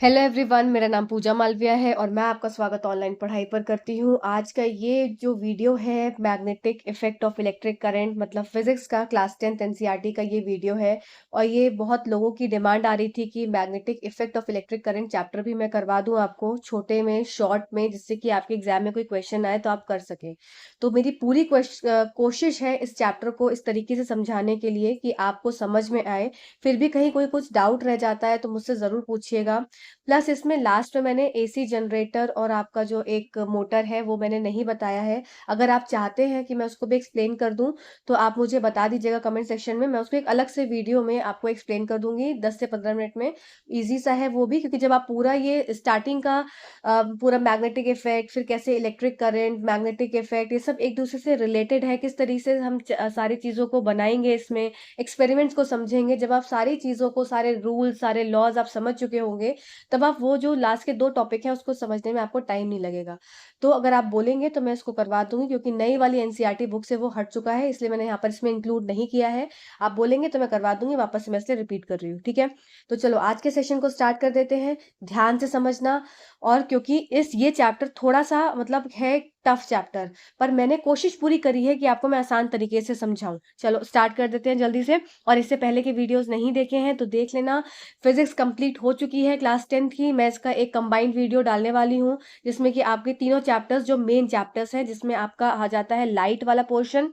Hello everyone, मेरा नाम पूजा मालविया है और मैं आपका स्वागत ऑनलाइन पढ़ाई पर करती हूँ। आज का ये जो वीडियो है magnetic effect of electric current मतलब फिजिक्स का क्लास 10th एनसीईआरटी का ये वीडियो है। और ये बहुत लोगों की डिमांड आ रही थी कि magnetic effect of electric current chapter भी मैं करवा दूं आपको छोटे में शॉर्ट में, जिससे कि आपके एग्जाम में कोई क्वेश्चन आए तो आप कर सके। तो मेरी पूरी कोशिश है इस चैप्टर को इस तरीके से समझाने के लिए कि आपको समझ में आए। फिर भी कहीं कोई कुछ डाउट रह जाता है तो मुझसे जरूर पूछिएगा। प्लस इसमें लास्ट में मैंने एसी जनरेटर और आपका जो एक मोटर है वो मैंने नहीं बताया है। अगर आप चाहते हैं कि मैं उसको भी एक्सप्लेन कर दूं तो आप मुझे बता दीजिएगा कमेंट सेक्शन में, मैं उसको एक अलग से वीडियो में आपको एक्सप्लेन कर दूंगी 10 से 15 मिनट में। इजी सा है वो भी, क्योंकि जब आप पूरा ये स्टार्टिंग का पूरा मैग्नेटिक इफेक्ट, फिर कैसे इलेक्ट्रिक करंट, मैग्नेटिक इफेक्ट, ये सब एक दूसरे से रिलेटेड है, किस तरीके से हम सारी चीजों को बनाएंगे, इसमें एक्सपेरिमेंट्स को समझेंगे। जब आप सारी चीजों को, सारे रूल, सारे लॉज आप समझ चुके होंगे, तब आप वो जो लास्ट के 2 टॉपिक हैं उसको समझने में आपको टाइम नहीं लगेगा। तो अगर आप बोलेंगे तो मैं इसको करवा दूंगी, क्योंकि नई वाली एनसीईआरटी बुक से वो हट चुका है, इसलिए मैंने यहाँ पर इसमें इंक्लूड नहीं किया है। आप बोलेंगे तो मैं करवा दूंगी, वापस से मैं इसलिए रिपीट कर रही हूँ, ठीक है। तो चलो आज के सेशन को स्टार्ट कर देते हैं, ध्यान से समझना। और क्योंकि ये चैप्टर थोड़ा सा मतलब है टफ चैप्टर, पर मैंने कोशिश पूरी करी है कि आपको मैं आसान तरीके से समझाऊं। चलो स्टार्ट कर देते हैं जल्दी से। और इससे पहले के वीडियोस नहीं देखे हैं तो देख लेना। फिजिक्स कंप्लीट हो चुकी है क्लास 10th की, मैं इसका एक कंबाइंड वीडियो डालने वाली हूँ, जिसमें कि आपके तीनों चैप्टर्स जो मेन चैप्टर्स हैं, जिसमें आपका आ जाता है लाइट वाला पोर्शन,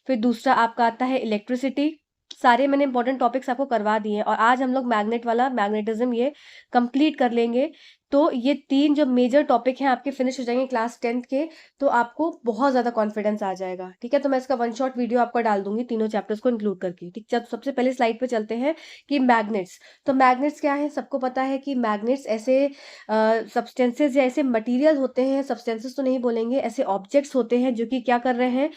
फिर दूसरा आपका आता है इलेक्ट्रिसिटी। सारे मैंने इंपॉर्टेंट टॉपिक्स आपको करवा दिए हैं और आज हम लोग मैग्नेट वाला, मैग्नेटिज्म, ये कंप्लीट कर लेंगे। तो ये 3 जो मेजर टॉपिक हैं आपके फिनिश हो जाएंगे क्लास 10th के। तो आपको बहुत ज्यादा कॉन्फिडेंस आ जाएगा, ठीक है। तो मैं इसका वन शॉट वीडियो आपको डाल दूंगी तीनों चैप्टर्स को इंक्लूड करके, ठीक। चल सबसे पहले स्लाइड पे चलते हैं कि मैग्नेट्स। तो मैग्नेट्स क्या है, सबको पता है कि मैग्नेट्स ऐसे सब्सटेंसेस या ऐसे मटेरियल होते हैं, सब्सटेंसेस तो नहीं बोलेंगे, ऐसे ऑब्जेक्ट्स होते हैं जो कि क्या कर रहे हैं,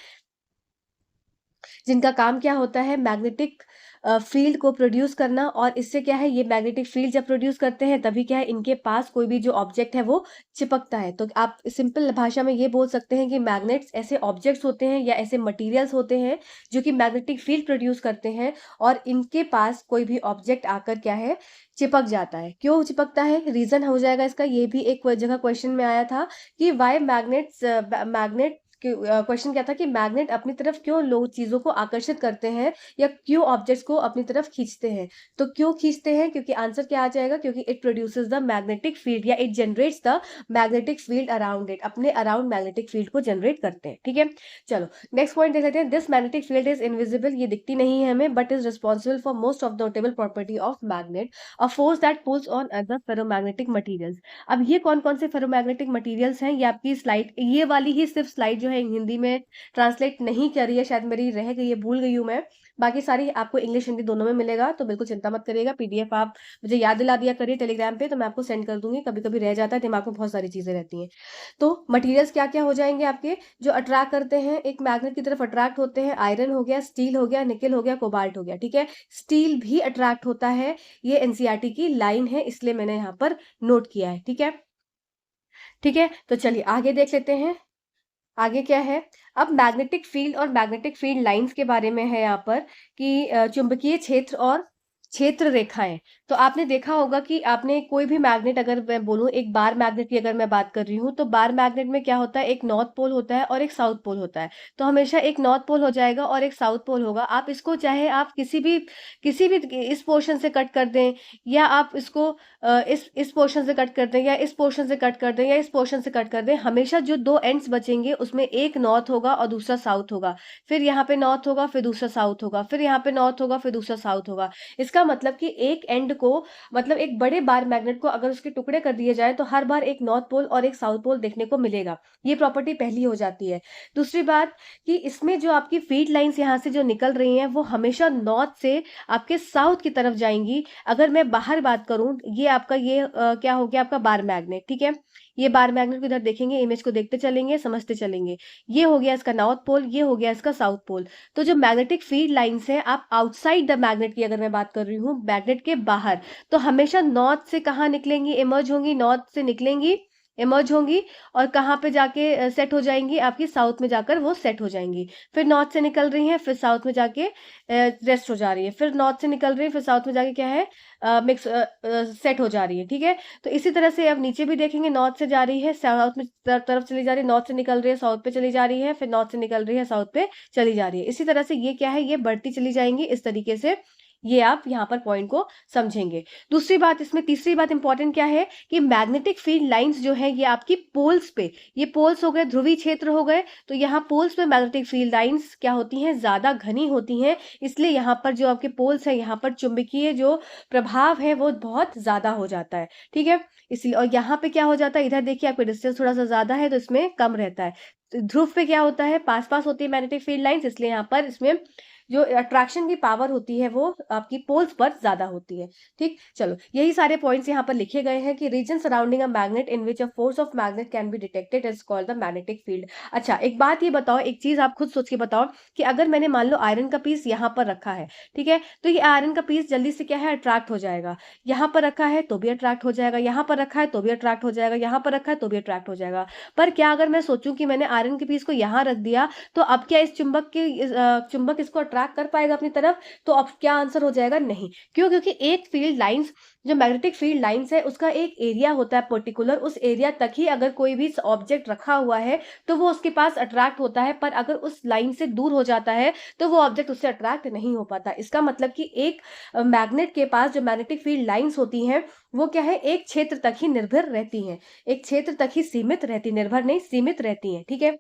जिनका काम क्या होता है मैग्नेटिक फील्ड को प्रोड्यूस करना। और इससे क्या है, ये मैग्नेटिक फील्ड जब प्रोड्यूस करते हैं तभी क्या है, इनके पास कोई भी जो ऑब्जेक्ट है वो चिपकता है। तो आप सिंपल भाषा में ये बोल सकते हैं कि मैग्नेट्स ऐसे ऑब्जेक्ट्स होते हैं या ऐसे मटेरियल्स होते हैं जो कि मैग्नेटिक फील्ड प्रोड्यूस करते हैं, और इनके पास कोई भी ऑब्जेक्ट आकर क्या है, चिपक जाता है। क्यों चिपकता है, रीजन हो जाएगा इसका, ये भी एक जगह क्वेश्चन में आया था कि वाई मैग्नेट्स, मैग्नेट क्वेश्चन क्या था कि मैग्नेट अपनी तरफ क्यों लोग चीजों को आकर्षित करते हैं या क्यों ऑब्जेक्ट्स को अपनी तरफ खींचते हैं। तो क्यों खींचते हैं, क्योंकि आंसर क्या आ जाएगा, क्योंकि it produces the magnetic field या it generates the magnetic field around it, अपने अराउंड मैग्नेटिक फील्ड को जनरेट करते हैं, ठीक है। चलो नेक्स्ट पॉइंट देख लेते हैं। This magnetic field is invisible, ये दिखती नहीं है हमें, but is responsible for most of the notable property of magnet, a force that pools on other ferromagnetic materials. अब ये कौन कौन से फेरोमैग्नेटिक मटेरियल्स हैं, ये आपकी स्लाइड, ये वाली ही सिर्फ स्लाइड जो है हिंदी में ट्रांसलेट नहीं करी है, शायद मेरी रह गई है, भूल गई हूँ मैं। बाकी सारी आपको इंग्लिश हिंदी दोनों में मिलेगा, तो बिल्कुल चिंता मत करिएगा। पीडीएफ आप मुझे याद दिला दिया करिए टेलीग्राम पे, तो मैं आपको सेंड कर दूंगी। कभी कभी रह जाता है, दिमाग में बहुत सारी चीजें रहती हैं। तो मटेरियल्स क्या क्या हो जाएंगे आपके, जो अट्रैक्ट करते हैं एक मैग्नेट की तरफ अट्रैक्ट होते हैं, आयरन हो गया, स्टील हो गया, निकल हो गया, कोबाल्ट हो गया, ठीक है। स्टील भी अट्रैक्ट होता है, ये एनसीईआरटी की लाइन है, इसलिए मैंने यहाँ पर नोट किया है, ठीक है। ठीक है, तो चलिए आगे देख लेते हैं। आगे क्या है, अब मैग्नेटिक फील्ड और मैग्नेटिक फील्ड लाइंस के बारे में है यहाँ पर कि चुंबकीय क्षेत्र और क्षेत्र रेखाएं। तो आपने देखा होगा कि आपने कोई भी मैग्नेट, अगर मैं बोलूं एक बार मैग्नेट की अगर मैं बात कर रही हूँ, तो बार मैग्नेट में क्या होता है, एक नॉर्थ पोल होता है और एक साउथ पोल होता है। तो हमेशा एक नॉर्थ पोल हो जाएगा और एक साउथ पोल होगा। आप इसको चाहे आप किसी भी इस पोर्शन से कट कर दें, या आप इसको इस पोर्शन से कट कर दें, या इस पोर्शन से कट कर दें, या इस पोर्शन से कट कर दें, हमेशा जो 2 एंड्स बचेंगे उसमें एक नॉर्थ होगा और दूसरा साउथ होगा। फिर यहाँ पे नॉर्थ होगा, फिर दूसरा साउथ होगा, फिर यहाँ पे नॉर्थ होगा, फिर दूसरा साउथ होगा। इसका मतलब कि एक एंड को, मतलब एक बड़े बार मैग्नेट को अगर उसके टुकड़े कर दिए जाए तो हर बार एक नॉर्थ पोल और एक साउथ पोल देखने को मिलेगा। ये प्रॉपर्टी पहली हो जाती है। दूसरी बात कि इसमें जो आपकी फील्ड लाइंस यहाँ से जो निकल रही हैं वो हमेशा नॉर्थ से आपके साउथ की तरफ जाएंगी। अगर मैं बाहर बात करूं, ये आपका ये क्या हो गया, आपका बार मैग्नेट, ठीक है। ये बार मैग्नेट को इधर देखेंगे, इमेज को देखते चलेंगे, समझते चलेंगे। ये हो गया इसका नॉर्थ पोल, ये हो गया इसका साउथ पोल। तो जो मैग्नेटिक फील्ड लाइंस है, आप आउटसाइड द मैग्नेट की अगर मैं बात कर रही हूँ, मैग्नेट के बाहर, तो हमेशा नॉर्थ से कहाँ निकलेंगी, इमर्ज होंगी, नॉर्थ से निकलेंगी इमर्ज होंगी और कहाँ पे जाके सेट हो जाएंगी, आपकी साउथ में जाकर वो सेट हो जाएंगी। फिर नॉर्थ से निकल रही हैं, फिर साउथ में जाके रेस्ट हो जा रही है, फिर नॉर्थ से निकल रही है, फिर साउथ में जाके क्या है, मिक्स सेट हो जा रही है। ठीक है, तो इसी तरह से अब नीचे भी देखेंगे, नॉर्थ से जा रही है, साउथ में तरफ चली जा रही है, नॉर्थ से निकल रही है, साउथ पे चली जा रही है, फिर नॉर्थ से निकल रही है, साउथ पे चली जा रही है। इसी तरह से ये क्या है, ये बढ़ती चली जाएंगी इस तरीके से। ये आप यहाँ पर पॉइंट को समझेंगे। दूसरी बात, इसमें तीसरी बात इंपॉर्टेंट क्या है कि मैग्नेटिक फील्ड लाइंस जो है ये आपकी पोल्स पे, ये पोल्स हो गए, ध्रुवीय क्षेत्र हो गए, तो यहाँ पोल्स पे मैग्नेटिक फील्ड लाइंस क्या होती हैं, ज्यादा घनी होती हैं, इसलिए यहाँ पर जो आपके पोल्स है, यहाँ पर चुंबकीय जो प्रभाव है वो बहुत ज्यादा हो जाता है। ठीक है, इसलिए, और यहाँ पे क्या हो जाता है, इधर देखिए आपका डिस्टेंस थोड़ा सा ज्यादा है तो इसमें कम रहता है। तो ध्रुव पे क्या होता है, पास पास होती है मैग्नेटिक फील्ड लाइंस, इसलिए यहाँ पर इसमें जो अट्रैक्शन की पावर होती है वो आपकी पोल्स पर ज्यादा होती है। ठीक, चलो यही सारे पॉइंट्स यहाँ पर लिखे गए हैं कि region surrounding a magnet in which a force of magnet can be detected is called the magnetic field. अच्छा, एक बात ये बताओ, एक चीज आप खुद सोच के बताओ कि अगर मैंने मान लो आयरन का पीस यहाँ पर रखा है, ठीक है, तो ये आयरन का पीस जल्दी से क्या है, अट्रैक्ट हो जाएगा। यहाँ पर रखा है तो भी अट्रैक्ट हो जाएगा, यहाँ पर रखा है तो भी अट्रैक्ट हो जाएगा, यहाँ पर रखा है तो भी अट्रैक्ट हो जाएगा। पर क्या अगर मैं सोचूं कि मैंने आयरन के पीस को यहाँ रख दिया, तो अब क्या इस चुंबक इसको अट्रैक्ट कर पाएगा अपनी तरफ? तो अब क्या आंसर हो जाएगा, नहीं। क्यों? क्योंकि एक फील्ड लाइंस, जो मैग्नेटिक फील्ड लाइंस है, उसका एक एरिया होता है पर्टिकुलर, उस एरिया तक ही अगर कोई भी ऑब्जेक्ट रखा हुआ है तो वो उसके पास अट्रैक्ट होता है, पर अगर उस लाइन से दूर हो जाता है तो वो ऑब्जेक्ट उससे अट्रैक्ट नहीं हो पाता। इसका मतलब कि एक मैग्नेट के पास जो मैग्नेटिक फील्ड लाइंस होती हैं वो क्या है, एक क्षेत्र तक ही निर्भर रहती हैं, एक क्षेत्र तक ही सीमित रहती, निर्भर नहीं, सीमित रहती हैं। ठीक है,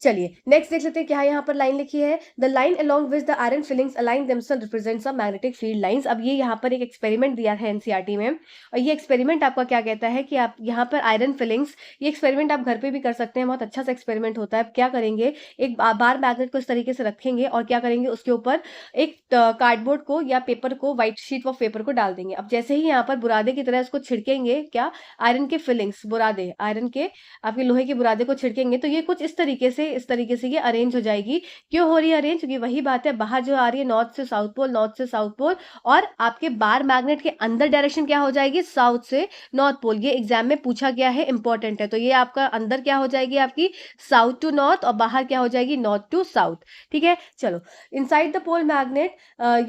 चलिए नेक्स्ट देख लेते हैं क्या यहाँ पर लाइन लिखी है, the line along which the iron filings align themselves represents a magnetic field lines. अब ये यहाँ पर एक एक्सपेरिमेंट दिया है एनसीईआरटी में, और ये एक्सपेरिमेंट आपका क्या कहता है कि आप यहाँ पर आयरन फिलिंग्स, ये एक्सपेरिमेंट आप घर पे भी कर सकते हैं, बहुत अच्छा सा एक्सपेरिमेंट होता है। आप क्या करेंगे, एक बार मैग्नेट को इस तरीके से रखेंगे और क्या करेंगे, उसके ऊपर एक कार्डबोर्ड को या पेपर को, व्हाइट शीट ऑफ पेपर को डाल देंगे। अब जैसे ही यहाँ पर बुरादे की तरह इसको छिड़केंगे, क्या, आयरन के फिलिंग्स, बुरादे, आयरन के आपके लोहे के बुरादे को छिड़केंगे, तो ये कुछ इस तरीके से ये अरेंज हो जाएगी। क्यों हो रही है अरेंज? क्योंकि वही बात है, बाहर जो आ रही है नॉर्थ से साउथ पोल, नॉर्थ से साउथ पोल, और आपके बार मैग्नेट के अंदर डायरेक्शन क्या हो जाएगी, साउथ से नॉर्थ पोल। ये एग्जाम में पूछा गया है, इंपॉर्टेंट है। तो ये आपका अंदर क्या हो जाएगी, आपकी साउथ टू नॉर्थ, और बाहर क्या हो जाएगी, नॉर्थ टू साउथ। ठीक है, चलो, इनसाइड द पोल मैग्नेट,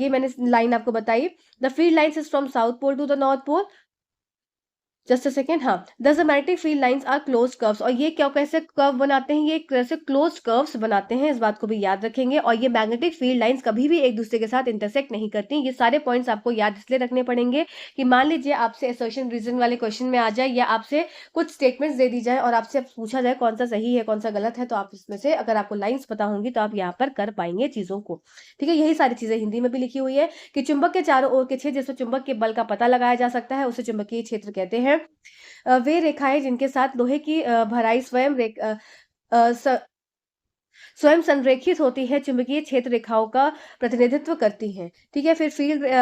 ये मैंने लाइन आपको बताई, the field lines is from south pole to the north pole. Just a second, हाँ, thus magnetic field lines are close curves, और ये क्या, कैसे कर्व बनाते हैं, ये एक तरह से क्लोज कर्व्स बनाते हैं, इस बात को भी याद रखेंगे। और ये मैग्नेटिक फील्ड लाइंस कभी भी एक दूसरे के साथ इंटरसेक्ट नहीं करती। ये सारे पॉइंट्स आपको याद इसलिए रखने पड़ेंगे कि मान लीजिए आपसे असर्शन रीजन वाले क्वेश्चन में आ जाए, या आपसे कुछ स्टेटमेंट्स दे दी जाए और आपसे पूछा जाए कौन सा सही है कौन सा गलत है, तो आप इसमें से अगर आपको लाइन्स पता होंगी तो आप यहाँ पर कर पाएंगे चीजों को। ठीक है, यही सारी चीजें हिंदी में भी लिखी हुई है कि चुंबक के चारों ओर के क्षेत्र जिसमें चुंबक के बल का पता लगाया जा सकता है उसे चुंबकीय क्षेत्र कहते हैं। वे रेखाएं जिनके साथ लोहे की भराई स्वयं संरेखित होती है, चुंबकीय क्षेत्र रेखाओं का प्रतिनिधित्व करती हैं। ठीक है, फिर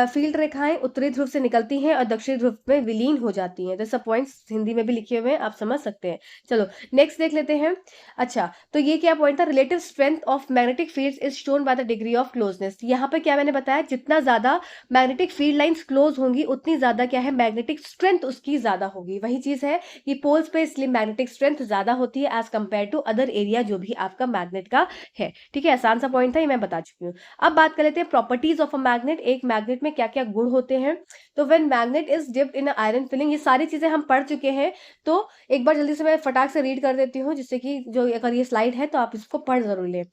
फील्ड रेखाएं उत्तरी ध्रुव से निकलती हैं और दक्षिणी ध्रुव में विलीन हो जाती हैं। तो सब पॉइंट्स हिंदी में भी लिखे हुए हैं, आप समझ सकते हैं। चलो नेक्स्ट देख लेते हैं। अच्छा, तो ये क्या पॉइंट था, relative strength of magnetic fields is shown by the degree of closeness. यहाँ पर क्या मैंने बताया, जितना ज्यादा मैग्नेटिक फील्ड लाइंस क्लोज होंगी उतनी ज्यादा क्या है, मैग्नेटिक स्ट्रेंथ उसकी ज्यादा होगी। वही चीज है कि पोल्स पे इसलिए मैग्नेटिक स्ट्रेंथ ज्यादा होती है as compare to other area जो भी आपका मैग्नेट का है। ठीक है, आसान सा पॉइंट था, ये मैं बता चुकी हूँ। अब बात कर लेते हैं प्रॉपर्टीज ऑफ अ मैग्नेट, एक मैग्नेट में क्या क्या गुण होते हैं। तो when magnet is dipped in iron filling, ये सारी चीजें हम पढ़ चुके हैं, तो एक बार जल्दी से मैं फटाक से रीड कर देती हूँ, जिससे कि जो अगर ये स्लाइड है तो आप इसको पढ़ जरूर लें।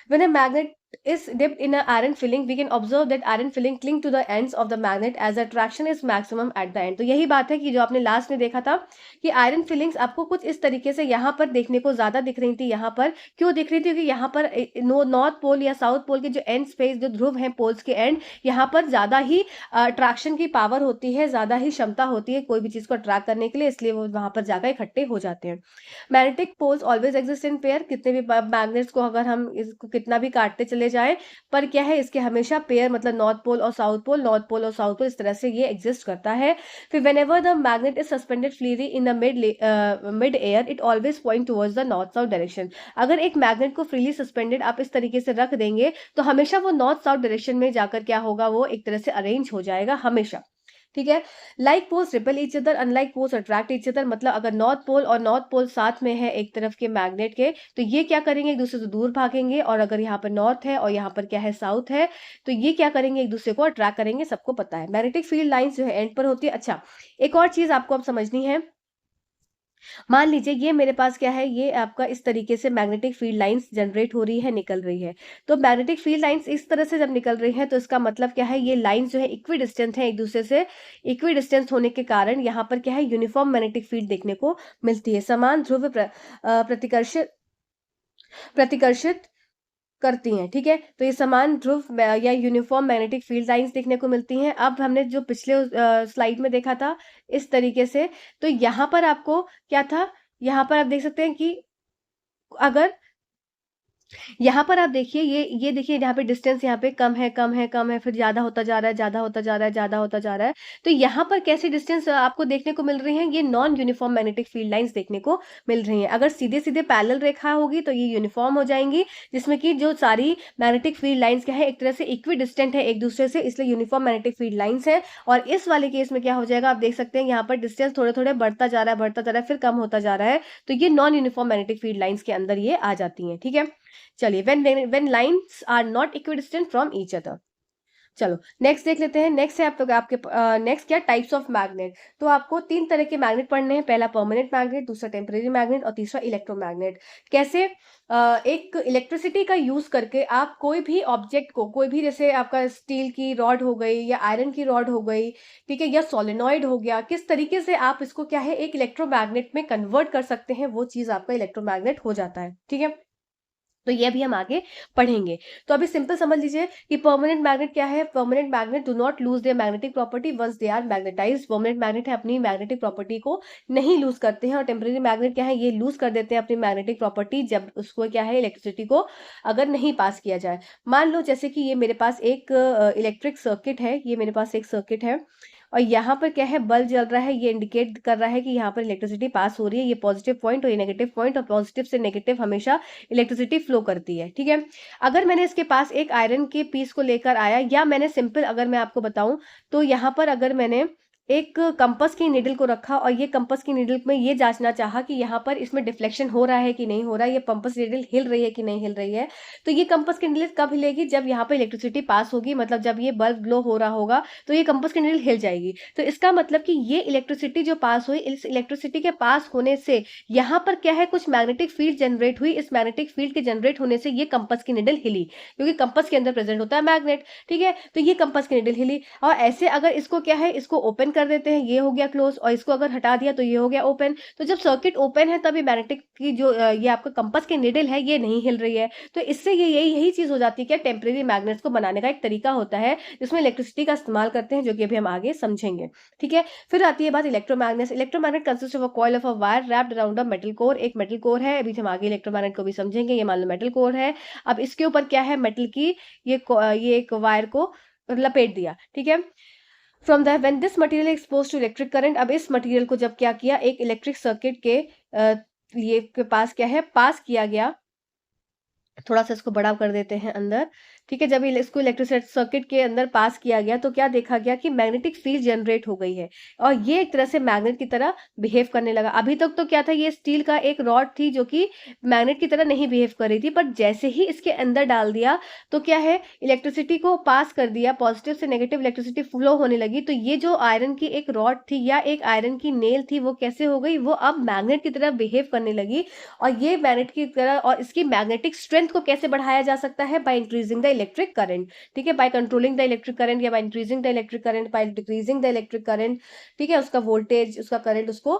When a magnet is dipped in an iron filling, we can observe that iron filling cling to the ends of the magnet as the attraction is maximum at the end. तो यही बात है कि जो आपने लास्ट में देखा था कि आयरन फिलिंग्स आपको कुछ इस तरीके से यहाँ पर देखने को ज्यादा दिख रही थी। यहाँ पर क्यों दिख रही थी? क्योंकि यहाँ पर नॉर्थ पोल या साउथ पोल के जो एंड स्पेस, जो ध्रुव है पोल्स के एंड, यहाँ पर ज्यादा ही अट्रैक्शन की पावर होती है, ज्यादा ही क्षमता होती है कोई भी चीज को अट्रैक्ट करने के लिए, इसलिए वो वहां पर जाकर इकट्ठे हो जाते हैं। Magnetic poles always exist in pair, कितने भी मैग्नेट्स को अगर हम इसको कितना भी काटते चले जाएं, पर क्या है, इसके हमेशा पेयर, मतलब नॉर्थ पोल और साउथ पोल, नॉर्थ पोल और साउथ पोल, इस तरह से ये एग्जिस्ट करता है। फिर whenever the magnet is suspended freely in the mid air, it always point towards the north south direction. अगर एक मैग्नेट को फ्रीली सस्पेंडेड आप इस तरीके से रख देंगे तो हमेशा वो नॉर्थ साउथ डायरेक्शन में जाकर क्या होगा, वो एक तरह से अरेंज हो जाएगा हमेशा। ठीक है। Like poles repel each other, unlike poles attract each other. मतलब अगर नॉर्थ पोल और नॉर्थ पोल साथ में है एक तरफ के मैग्नेट के, तो ये क्या करेंगे, एक दूसरे से दूर भागेंगे। और अगर यहाँ पर नॉर्थ है और यहाँ पर क्या है, साउथ है, तो ये क्या करेंगे, एक दूसरे को अट्रैक्ट करेंगे। सबको पता है मैग्नेटिक फील्ड लाइंस जो है एंड पर होती है। अच्छा, एक और चीज आपको अब समझनी है। मान लीजिए ये मेरे पास क्या है, ये आपका इस तरीके से मैग्नेटिक फील्ड लाइंस जनरेट हो रही है, निकल रही है। तो मैग्नेटिक फील्ड लाइंस इस तरह से जब निकल रही है, तो इसका मतलब क्या है, ये लाइंस जो है इक्वी डिस्टेंस है एक दूसरे से। इक्वी डिस्टेंस होने के कारण यहाँ पर क्या है, यूनिफॉर्म मैग्नेटिक फील्ड देखने को मिलती है। समान ध्रुव प्रतिकर्षित प्रतिकर्षित करती हैं। ठीक है, तो ये समान ध्रुव या यूनिफॉर्म मैग्नेटिक फील्ड लाइंस देखने को मिलती हैं। अब हमने जो पिछले स्लाइड में देखा था इस तरीके से, तो यहाँ पर आपको क्या था, यहाँ पर आप देख सकते हैं कि अगर यहाँ पर आप देखिए, ये देखिए यहाँ पे डिस्टेंस यहाँ पे कम है, कम है, कम है, फिर ज्यादा होता जा रहा है, ज्यादा होता जा रहा है, ज्यादा होता जा रहा है। तो यहाँ पर कैसी डिस्टेंस आपको देखने को मिल रही है, ये non uniform magnetic field lines देखने को मिल रही हैं। अगर सीधे सीधे पैरेलल रेखा होगी तो ये यूनिफॉर्म हो जाएंगी, जिसमें कि जो सारी मैग्नेटिक फील्ड लाइंस क्या है, एक तरह से इक्वी डिस्टेंट है एक दूसरे से, इसलिए यूनिफॉर्म मैग्नेटिक फील्ड लाइंस है। और इस वाले केस में क्या हो जाएगा, आप देख सकते हैं यहाँ पर डिस्टेंस थोड़े थोड़े बढ़ता जा रहा है, बढ़ता जा रहा है, फिर कम होता जा रहा है। तो ये non uniform magnetic field lines के अंदर ये आ जाती है। ठीक है, चलिए, when lines are not equidistant from each other। चलो नेक्स्ट देख लेते हैं। नेक्स्ट है आपके नेक्स्ट क्या, टाइप्स ऑफ मैग्नेट। तो आपको तीन तरह के मैग्नेट पढ़ने हैं, पहला परमानेंट मैग्नेट, दूसरा टेम्परेरी मैग्नेट और तीसरा इलेक्ट्रोमैग्नेट। कैसे, एक इलेक्ट्रिसिटी का यूज करके आप कोई भी ऑब्जेक्ट को, कोई भी, जैसे आपका स्टील की रॉड हो गई या आयरन की रॉड हो गई, ठीक है, या सोलेनॉइड हो गया, किस तरीके से आप इसको क्या है एक इलेक्ट्रोमैग्नेट में कन्वर्ट कर सकते हैं, वो चीज आपका इलेक्ट्रोमैग्नेट हो जाता है। ठीक है, तो ये अभी हम आगे पढ़ेंगे। तो अभी सिंपल समझ लीजिए कि परमानेंट मैग्नेट क्या है। Permanent magnet do not lose their magnetic property once they are magnetized. Permanent magnet है अपनी मैग्नेटिक प्रॉपर्टी को नहीं लूज करते हैं। और टेम्परेरी मैग्नेट क्या है, ये लूज कर देते हैं अपनी मैग्नेटिक प्रॉपर्टी जब उसको क्या है, इलेक्ट्रिसिटी को अगर नहीं पास किया जाए। मान लो जैसे कि ये मेरे पास एक इलेक्ट्रिक सर्किट है, ये मेरे पास एक सर्किट है और यहाँ पर क्या है, बल्ब जल रहा है, ये इंडिकेट कर रहा है कि यहाँ पर इलेक्ट्रिसिटी पास हो रही है। ये पॉजिटिव पॉइंट और ये नेगेटिव पॉइंट, और पॉजिटिव से नेगेटिव हमेशा इलेक्ट्रिसिटी फ्लो करती है। ठीक है, अगर मैंने इसके पास एक आयरन के पीस को लेकर आया, या मैंने सिंपल अगर मैं आपको बताऊं, तो यहाँ पर अगर मैंने एक कंपास की नीडल को रखा और ये कंपास की नीडल में ये जांचना चाहा कि यहाँ पर इसमें डिफ्लेक्शन हो रहा है कि नहीं हो रहा है, ये कंपास नीडल हिल रही है कि नहीं हिल रही है, तो ये कंपास की नीडल कब हिलेगी, जब यहाँ पर इलेक्ट्रिसिटी पास होगी, मतलब जब ये बल्ब ग्लो हो रहा होगा तो ये कंपास की नीडल हिल जाएगी। तो इसका मतलब कि ये इलेक्ट्रिसिटी जो पास हुई, इस इलेक्ट्रिसिटी के पास होने से यहाँ पर क्या है, कुछ मैग्नेटिक फील्ड जनरेट हुई। इस मैग्नेटिक फील्ड के जनरेट होने से ये कंपास की नीडल हिली, क्योंकि कंपास के अंदर प्रेजेंट होता है मैग्नेट। ठीक है, तो ये कंपास की नीडल हिली। और ऐसे अगर इसको क्या है, इसको ओपन कर देते हैं, ये हो गया क्लोज, और इसको अगर हटा दिया तो ये हो गया ओपन। तो जब सर्किट ओपन है तभी मैग्नेटिक की जो ये आपका कंपास की नीडल है ये नहीं हिल रही है। तो इससे ये यही चीज हो जाती है कि टेम्परेरी मैग्नेट्स को बनाने का एक तरीका होता है जिसमें इलेक्ट्रिसिटी का इस्तेमाल करते हैं, जो कि अभी हम आगे समझेंगे। ठीक है, फिर आती है बात electromagnet. Electromagnet consist of a coil of a wire wrapped around a metal core. एक मेटल कोर है, अभी हम आगे इलेक्ट्रोमैग्नेट को भी समझेंगे। ये मान लो मेटल कोर है, अब इसके ऊपर क्या है, मेटल की ये एक वायर को लपेट दिया। ठीक है, from the when this material expose to electric current. अब इस मटेरियल को जब क्या किया, एक इलेक्ट्रिक सर्किट के ये के पास क्या है, पास किया गया। थोड़ा सा इसको बड़ा कर देते हैं अंदर। ठीक है, जब इसको इलेक्ट्रिक सर्किट के अंदर पास किया गया तो क्या देखा गया कि मैग्नेटिक फील्ड जनरेट हो गई है और ये एक तरह से मैग्नेट की तरह बिहेव करने लगा। अभी तक तो क्या था, ये स्टील का एक रॉड थी जो कि मैग्नेट की तरह नहीं बिहेव कर रही थी, पर जैसे ही इसके अंदर डाल दिया तो क्या है, इलेक्ट्रिसिटी को पास कर दिया, पॉजिटिव से नेगेटिव इलेक्ट्रिसिटी फ्लो होने लगी। तो ये जो आयरन की एक रॉड थी या एक आयरन की नेल थी, वो कैसे हो गई, वो अब मैग्नेट की तरह बिहेव करने लगी। और ये मैग्नेट की तरह, और इसकी मैग्नेटिक स्ट्रेंथ को कैसे बढ़ाया जा सकता है, by increasing the electric current. ठीक है, by controlling the electric current या by increasing the electric current, by decreasing the electric current. ठीक है, उसका वोल्टेज, उसका करंट, उसको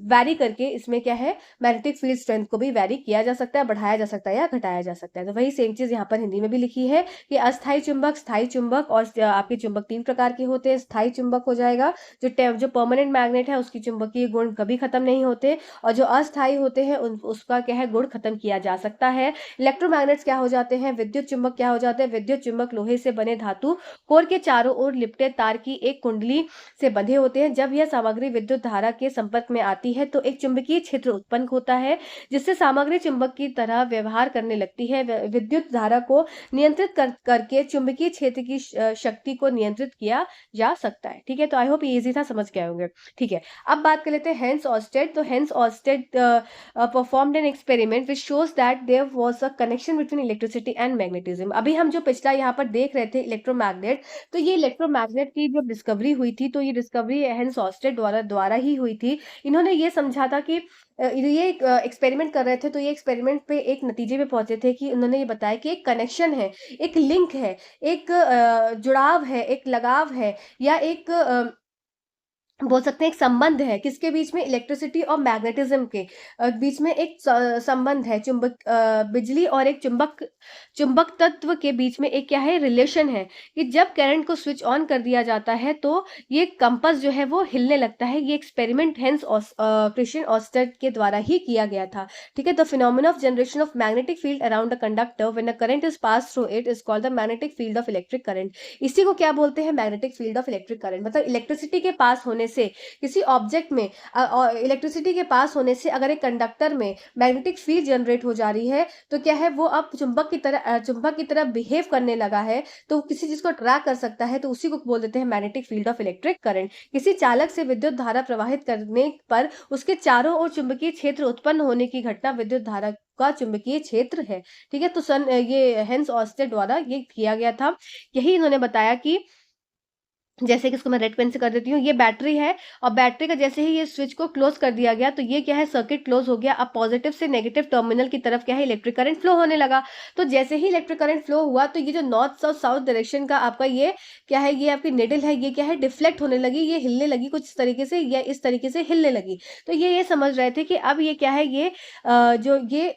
वैरी करके इसमें क्या है, मैग्नेटिक फील्ड स्ट्रेंथ को भी वैरी किया जा सकता है, बढ़ाया जा सकता है या घटाया जा सकता है। तो वही सेम चीज यहाँ पर हिंदी में भी लिखी है कि अस्थायी चुंबक, स्थायी चुंबक, और आपके चुंबक तीन प्रकार के होते हैं। स्थायी चुंबक हो जाएगा जो परमानेंट मैग्नेट है, उसकी चुंबकीय गुण कभी खत्म नहीं होते, और जो अस्थायी होते हैं उसका क्या है, गुण खत्म किया जा सकता है। इलेक्ट्रोमैग्नेट्स क्या हो जाते हैं, विद्युत चुंबक क्या क्या हो जाता है, विद्युत चुंबक लोहे से बने धातु कोर के चारों ओर लिपटे तार की एक कुंडली से बंधे होते हैं। जब यह सामग्री विद्युत धारा के संपर्क में आती है तो एक चुंबकीय क्षेत्र उत्पन्न होता है, जिससे सामग्री चुंबक की तरह व्यवहार करने लगती है। विद्युत धारा को नियंत्रित करके चुंबकीय क्षेत्र की शक्ति को नियंत्रित किया जा सकता है। ठीक है, तो आई होप ये इजी था, समझ गए होंगे। ठीक है, अब बात कर लेते हैं हेंस ऑर्स्टेड। तो Hans Oersted performed an experiment which shows that there was a connection between electricity and magnetism. अभी हम जो पिछला यहाँ पर देख रहे थे इलेक्ट्रोमैग्नेट, तो ये इलेक्ट्रोमैग्नेट की जो डिस्कवरी हुई थी, तो ये डिस्कवरी हेंस ऑर्स्टेड द्वारा ही हुई थी। इन्होंने ये समझा था कि ये एक्सपेरिमेंट कर रहे थे, तो ये एक्सपेरिमेंट पे एक नतीजे पे पहुंचे थे कि उन्होंने ये बताया कि एक कनेक्शन है, एक लिंक है, एक जुड़ाव है, एक लगाव है, या एक बोल सकते हैं एक संबंध है, किसके बीच में, इलेक्ट्रिसिटी और मैग्नेटिज्म के बीच में एक संबंध है। बिजली और एक चुंबक तत्व के बीच में एक क्या है, रिलेशन है, कि जब करंट को स्विच ऑन कर दिया जाता है तो ये कंपास जो है वो हिलने लगता है। ये एक्सपेरिमेंट हेंस क्रिश्चियन ऑर्स्टेड के द्वारा ही किया गया था। ठीक है, the phenomena of generation of magnetic field around a conductor when a current is pass through it is called the magnetic field of electric current. इसी को क्या बोलते हैं, magnetic field of electric current. मतलब इलेक्ट्रिसिटी के पास होने से, किसी ऑब्जेक्ट में इलेक्ट्रिसिटी के पास होने से अगर एक कंडक्टर में मैग्नेटिक फील्ड जनरेट हो जा रही है, तो क्या है, वो अब चुंबक की तरह बिहेव करने लगा है, तो किसी चीज को ट्रैक कर सकता है, तो उसी को बोल देते हैं magnetic field of electric current. किसी चालक से विद्युत धारा प्रवाहित करने पर उसके चारों ओर चुंबकीय क्षेत्र उत्पन्न होने की घटना विद्युत धारा का चुंबकीय क्षेत्र है। ठीक है, तो ये हेंस ऑर्स्टेड द्वारा ये किया गया था। यही इन्होंने बताया कि जैसे कि इसको मैं रेड पेन से कर देती हूँ, ये बैटरी है, और बैटरी का जैसे ही ये स्विच को क्लोज कर दिया गया, तो ये क्या है, सर्किट क्लोज हो गया। अब पॉजिटिव से नेगेटिव टर्मिनल की तरफ क्या है, इलेक्ट्रिक करंट फ्लो होने लगा। तो जैसे ही इलेक्ट्रिक करंट फ्लो हुआ, तो ये जो नॉर्थ साउथ साउथ डायरेक्शन का आपका ये क्या है, ये आपकी निडल है, ये क्या है, डिफ्लेक्ट होने लगी, ये हिलने लगी कुछ तरीके से, या इस तरीके से हिलने लगी। तो ये समझ रहे थे कि अब ये क्या है, ये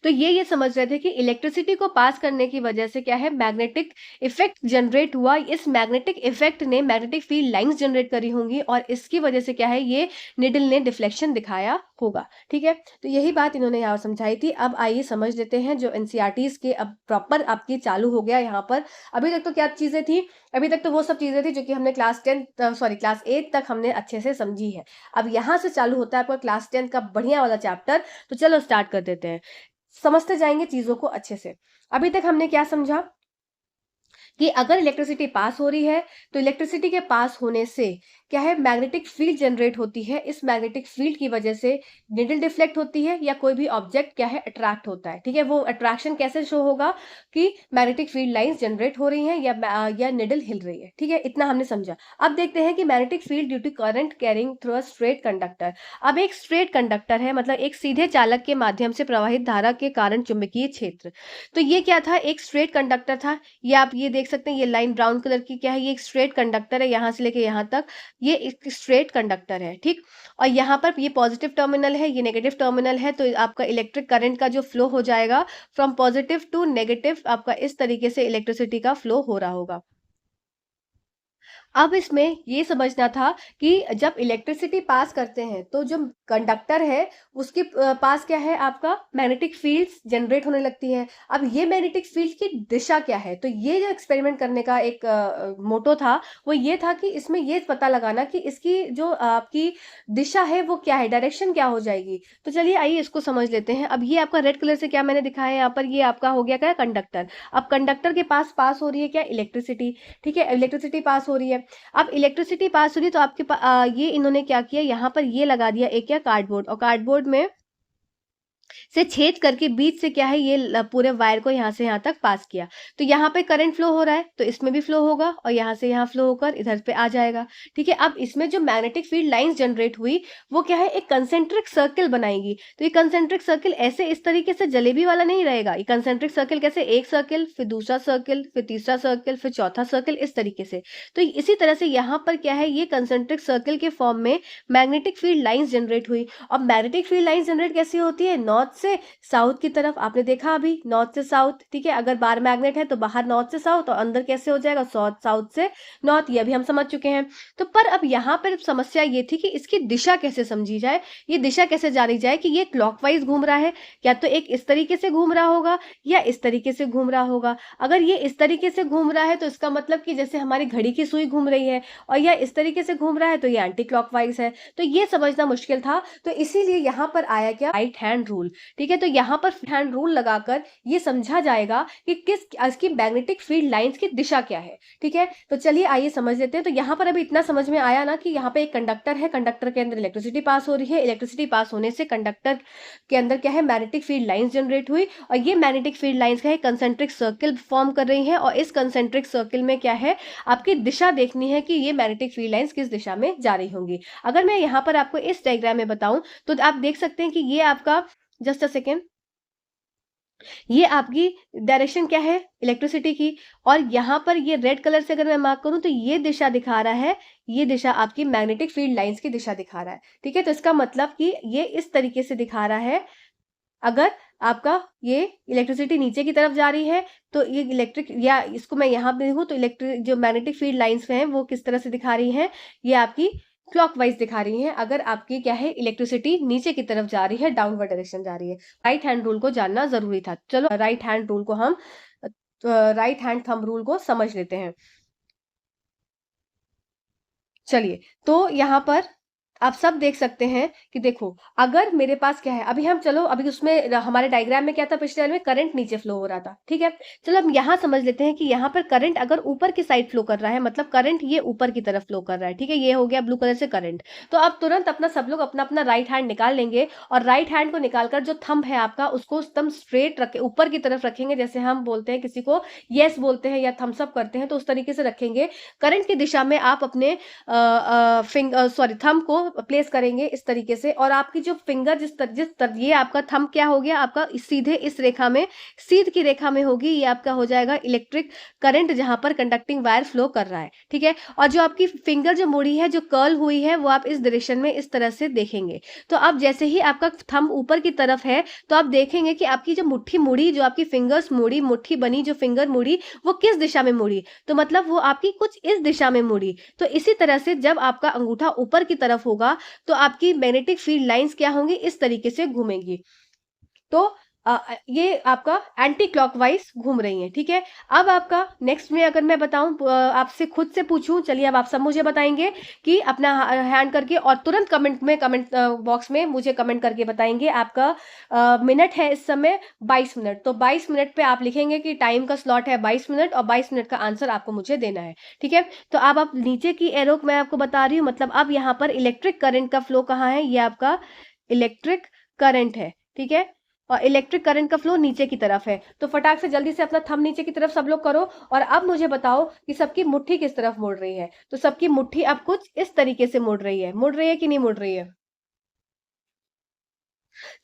ये समझ रहे थे कि इलेक्ट्रिसिटी को पास करने की वजह से क्या है, मैग्नेटिक इफेक्ट जनरेट हुआ। इस मैग्नेटिक इफेक्ट ने मैग्नेटिक फील्ड लाइंस जनरेट करी होंगी, और इसकी वजह से क्या है, ये निडल ने डिफ्लेक्शन दिखाया होगा। ठीक है, तो यही बात इन्होंने यहाँ समझाई थी। अब आइए समझ लेते हैं जो एनसीईआरटीज के अब प्रॉपर आपकी चालू हो गया यहाँ पर। अभी तक तो क्या चीजें थी, अभी तक तो वो सब चीजें थी जो कि हमने क्लास 8 तक हमने अच्छे से समझी है। अब यहाँ से चालू होता है आपका क्लास 10 का बढ़िया वाला चैप्टर। तो चलो स्टार्ट कर देते हैं, समझते जाएंगे चीजों को अच्छे से। अभी तक हमने क्या समझा कि अगर इलेक्ट्रिसिटी पास हो रही है, तो इलेक्ट्रिसिटी के पास होने से क्या है, मैग्नेटिक फील्ड जनरेट होती है। इस मैग्नेटिक फील्ड की वजह से निडल डिफ्लेक्ट होती है, या कोई भी ऑब्जेक्ट क्या है, अट्रैक्ट होता है। ठीक है, वो अट्रैक्शन कैसे शो होगा, कि मैग्नेटिक फील्ड लाइंस जनरेट हो रही हैं, या निडल हिल रही है। ठीक है, इतना हमने समझा। अब देखते हैं कि magnetic field due to current carrying through a straight conductor. अब एक स्ट्रेट कंडक्टर है, मतलब एक सीधे चालक के माध्यम से प्रवाहित धारा के कारण चुंबकीय क्षेत्र। तो ये क्या था, एक स्ट्रेट कंडक्टर था। ये आप ये देख सकते हैं, ये लाइन ब्राउन कलर की क्या है, ये एक स्ट्रेट कंडक्टर है, यहां से लेके यहां तक ये एक स्ट्रेट कंडक्टर है। ठीक, और यहाँ पर ये पॉजिटिव टर्मिनल है, ये नेगेटिव टर्मिनल है, तो आपका इलेक्ट्रिक करंट का जो फ्लो हो जाएगा फ्रॉम पॉजिटिव टू नेगेटिव, आपका इस तरीके से इलेक्ट्रिसिटी का फ्लो हो रहा होगा। अब इसमें ये समझना था कि जब इलेक्ट्रिसिटी पास करते हैं, तो जो कंडक्टर है उसके पास क्या है, आपका मैग्नेटिक फील्ड्स जनरेट होने लगती है। अब ये मैग्नेटिक फील्ड की दिशा क्या है, तो ये जो एक्सपेरिमेंट करने का एक मोटो था, वो ये था कि इसमें ये पता लगाना कि इसकी जो आपकी दिशा है वो क्या है, डायरेक्शन क्या हो जाएगी। तो चलिए आइए इसको समझ लेते हैं। अब ये आपका रेड कलर से क्या मैंने दिखाया है यहाँ पर, ये आपका हो गया क्या, कंडक्टर। अब कंडक्टर के पास हो रही है क्या, इलेक्ट्रिसिटी। ठीक है, इलेक्ट्रिसिटी पास हो रही है। अब इलेक्ट्रिसिटी पास हो रही है, तो आपके पास ये इन्होंने क्या किया, यहाँ पर ये लगा दिया एक क्या, कार्डबोर्ड, और कार्डबोर्ड में से छेद करके बीच से क्या है, ये पूरे वायर को यहाँ से यहाँ तक पास किया। तो यहाँ पे करंट फ्लो हो रहा है, तो इसमें भी फ्लो होगा, और यहाँ से यहाँ फ्लो होकर इधर पे आ जाएगा। ठीक है, अब इसमें जो मैग्नेटिक फील्ड लाइंस जनरेट हुई, वो क्या है, एक कंसेंट्रिक सर्किल बनाएगी। तो ये कंसेंट्रिक सर्किल ऐसे इस तरीके से जलेबी वाला नहीं रहेगा। ये कंसेंट्रिक सर्किल कैसे, एक सर्किल, फिर दूसरा सर्किल, फिर तीसरा सर्किल, फिर चौथा सर्किल, इस तरीके से। तो इसी तरह से यहाँ पर क्या है, ये कंसेंट्रिक सर्किल के फॉर्म में मैग्नेटिक फील्ड लाइंस जनरेट हुई। अब मैग्नेटिक फील्ड लाइंस जनरेट कैसी होती है, नॉर्थ से साउथ की तरफ, आपने देखा अभी नॉर्थ से साउथ, ठीक है। अगर बार मैग्नेट है तो बाहर नॉर्थ से साउथ और अंदर कैसे हो जाएगा, साउथ से नॉर्थ, ये अभी हम समझ चुके हैं। तो पर अब यहाँ पर समस्या ये थी कि इसकी दिशा कैसे समझी जाए, ये दिशा कैसे जानी जाए कि ये क्लॉकवाइज घूम रहा है, या तो एक इस तरीके से घूम रहा होगा या इस तरीके से घूम रहा होगा। अगर ये इस तरीके से घूम रहा है तो इसका मतलब कि जैसे हमारी घड़ी की सुई घूम रही है, और यह इस तरीके से घूम रहा है तो ये एंटी क्लॉकवाइज है। तो ये समझना मुश्किल था, तो इसीलिए यहाँ पर आया क्या, राइट हैंड रूल, ठीक है। तो यहाँ पर हैंड रूल लगाकर ये समझा जाएगा कि किस इसकी मैग्नेटिक फील्ड लाइंस की दिशा क्या है, ठीक है। तो चलिए आइए समझ लेते हैं। तो यहाँ पर अभी इतना समझ में आया ना कि यहाँ पे एक कंडक्टर है, कंडक्टर के अंदर इलेक्ट्रिसिटी पास हो रही है, इलेक्ट्रिसिटी पास होने से कंडक्टर के अंदर क्या है, मैग्नेटिक फील्ड लाइंस जनरेट हुई, और ये मैग्नेटिक फील्ड लाइंस का है कंसेंट्रिक सर्किल फॉर्म कर रही है, और इस कंसेंट्रिक सर्किल में क्या है, आपकी दिशा देखनी है कि ये मैग्नेटिक फील्ड लाइंस किस दिशा में जा रही होंगी। अगर मैं यहाँ पर आपको इस डायग्राम में बताऊं तो आप देख सकते हैं कि ये आपका, जस्ट अ सेकेंड, ये आपकी डायरेक्शन क्या है इलेक्ट्रिसिटी की, और यहाँ पर ये रेड कलर से अगर मैं मार्क करूं तो ये दिशा दिखा रहा है, ये दिशा आपकी मैग्नेटिक फील्ड लाइंस की दिशा दिखा रहा है, ठीक है। तो इसका मतलब कि ये इस तरीके से दिखा रहा है, अगर आपका ये इलेक्ट्रिसिटी नीचे की तरफ जा रही है तो ये इलेक्ट्रिक, या इसको मैं यहाँ पे देखूँ तो इलेक्ट्रिक जो मैग्नेटिक फील्ड लाइंस हैं वो किस तरह से दिखा रही हैं, ये आपकी क्लॉकवाइज दिखा रही हैं। अगर आपकी क्या है इलेक्ट्रिसिटी नीचे की तरफ जा रही है, डाउनवर्ड डायरेक्शन जा रही है। राइट हैंड रूल को जानना जरूरी था। चलो राइट हैंड रूल को हम राइट हैंड थंब रूल को समझ लेते हैं। चलिए, तो यहाँ पर आप सब देख सकते हैं कि देखो, अगर मेरे पास क्या है, अभी हम चलो अभी उसमें हमारे डायग्राम में क्या था, पिछले वाले में करंट नीचे फ्लो हो रहा था, ठीक है। चलो अब यहाँ समझ लेते हैं कि यहाँ पर करंट अगर ऊपर की साइड फ्लो कर रहा है, मतलब करंट ये ऊपर की तरफ फ्लो कर रहा है, ठीक है। ये हो गया ब्लू कलर से करंट। तो अब तुरंत अपना सब लोग अपना अपना राइट हैंड निकाल लेंगे, और राइट हैंड को निकालकर जो थंब है आपका उसको एकदम स्ट्रेट रखे, ऊपर की तरफ रखेंगे, जैसे हम बोलते हैं किसी को यस बोलते हैं या थम्स अप करते हैं तो उस तरीके से रखेंगे। करंट की दिशा में आप अपने थंब को प्लेस करेंगे इस तरीके से, और आपकी जो फिंगर ये आपका थंब क्या हो गया, आपका सीधे इस रेखा में, सीध की रेखा में होगी, ये आपका हो जाएगा इलेक्ट्रिक करंट जहां पर कंडक्टिंग वायर फ्लो कर रहा है, ठीक है। और जो आपकी फिंगर जो मुड़ी है, जो कर्ल हुई है, वो आप इस डायरेक्शन में इस तरह से देखेंगे। तो अब जैसे ही आपका थंब ऊपर की तरफ है तो आप देखेंगे कि आपकी जो मुट्ठी मुड़ी, जो आपकी फिंगर्स मुड़ी, मुट्ठी बनी जो फिंगर मुड़ी, वो किस दिशा में मुड़ी, तो मतलब वो आपकी कुछ इस दिशा में मुड़ी। तो इसी तरह से जब आपका अंगूठा ऊपर की तरफ होगा तो आपकी मैग्नेटिक फील्ड लाइंस क्या होंगी, इस तरीके से घूमेंगी। तो ये आपका एंटी क्लॉकवाइज घूम रही है, ठीक है। अब आपका नेक्स्ट में अगर मैं बताऊं, आपसे खुद से पूछूं, चलिए अब आप सब मुझे बताएंगे कि अपना हैंड करके, और तुरंत कमेंट बॉक्स में मुझे कमेंट करके बताएंगे। आपका मिनट है इस समय 22 मिनट, तो 22 मिनट पे आप लिखेंगे कि टाइम का स्लॉट है 22 मिनट, और 22 मिनट का आंसर आपको मुझे देना है, ठीक है। तो अब आप नीचे की एरो मैं आपको बता रही हूँ, मतलब अब यहाँ पर इलेक्ट्रिक करंट का फ्लो कहाँ है, ये आपका इलेक्ट्रिक करंट है, ठीक है। और इलेक्ट्रिक करंट का फ्लो नीचे की तरफ है। तो फटाक से जल्दी से अपना थंब नीचे की तरफ सब लोग करो, और अब मुझे बताओ कि सबकी मुट्ठी किस तरफ मुड़ रही है। तो सबकी मुट्ठी अब कुछ इस तरीके से मुड़ रही है कि नहीं मुड़ रही है।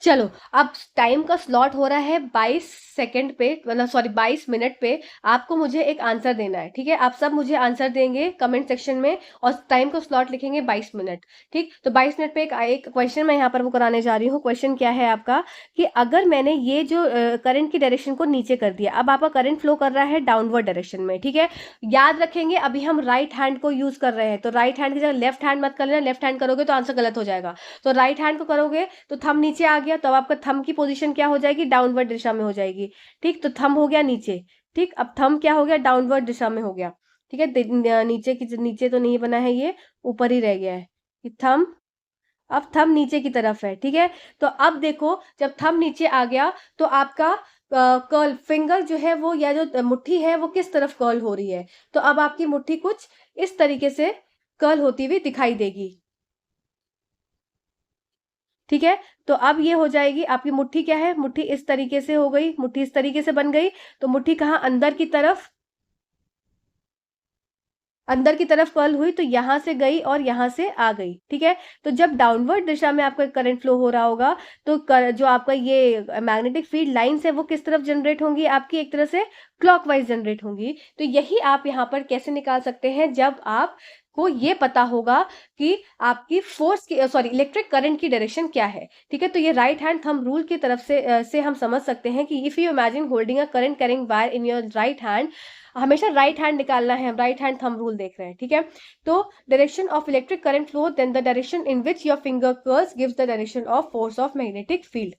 चलो, अब टाइम का स्लॉट हो रहा है 22 सेकंड पे, मतलब सॉरी 22 मिनट पे। आपको मुझे एक आंसर देना है, ठीक है। आप सब मुझे आंसर देंगे कमेंट सेक्शन में, और टाइम का स्लॉट लिखेंगे 22 मिनट, ठीक। तो 22 मिनट पे एक क्वेश्चन मैं यहाँ पर वो कराने जा रही हूँ। क्वेश्चन क्या है आपका कि अगर मैंने ये जो करंट की डायरेक्शन को नीचे कर दिया, अब आपका करंट फ्लो कर रहा है डाउनवर्ड डायरेक्शन में, ठीक है। याद रखेंगे अभी हम राइट हैंड को यूज कर रहे हैं, तो राइट हैंड की जगह लेफ्ट हैंड मत कर लेना, लेफ्ट हैंड करोगे तो आंसर गलत हो जाएगा। तो राइट हैंड को करोगे तो थंब नीचे आ गया, तो अब आपका थंब की पोजीशन क्या हो जाएगी, डाउनवर्ड दिशा में हो जाएगी, ठीक। तो थंब हो गया नीचे, ठीक। अब थंब क्या हो गया, डाउनवर्ड दिशा में हो गया, ठीक है। नीचे तो नहीं बना है, ये ऊपर ही रह गया है थंब। अब थंब नीचे की तरफ है, ठीक है। तो अब देखो, जब थंब नीचे आ गया तो आपका कर्ल फिंगर जो है वो, या जो मुट्ठी है वो किस तरफ कर्ल हो रही है, तो अब आपकी मुट्ठी कुछ इस तरीके से कर्ल होती हुई दिखाई देगी, ठीक है। तो अब ये हो जाएगी आपकी मुट्ठी, क्या है, मुट्ठी इस तरीके से हो गई, मुट्ठी इस तरीके से बन गई। तो मुट्ठी कहाँ, अंदर की तरफ, अंदर की तरफ कर्ल हुई तो यहाँ से गई और यहाँ से आ गई, ठीक है। तो जब डाउनवर्ड दिशा में आपका करंट फ्लो हो रहा होगा तो जो आपका ये मैग्नेटिक फील्ड लाइंस है वो किस तरफ जनरेट होंगी, आपकी एक तरह से क्लॉकवाइज जनरेट होंगी। तो यही आप यहाँ पर कैसे निकाल सकते हैं, जब आप को ये पता होगा कि आपकी फोर्स की सॉरी इलेक्ट्रिक करंट की डायरेक्शन क्या है, ठीक है। तो ये राइट हैंड थंब रूल की तरफ से हम समझ सकते हैं कि if you imagine holding a current carrying wire in your right hand, हमेशा राइट हैंड निकालना है, हम राइट हैंड थंब रूल देख रहे हैं, ठीक है। तो direction of electric current flow then the direction in which your finger curves gives the direction of force of magnetic field.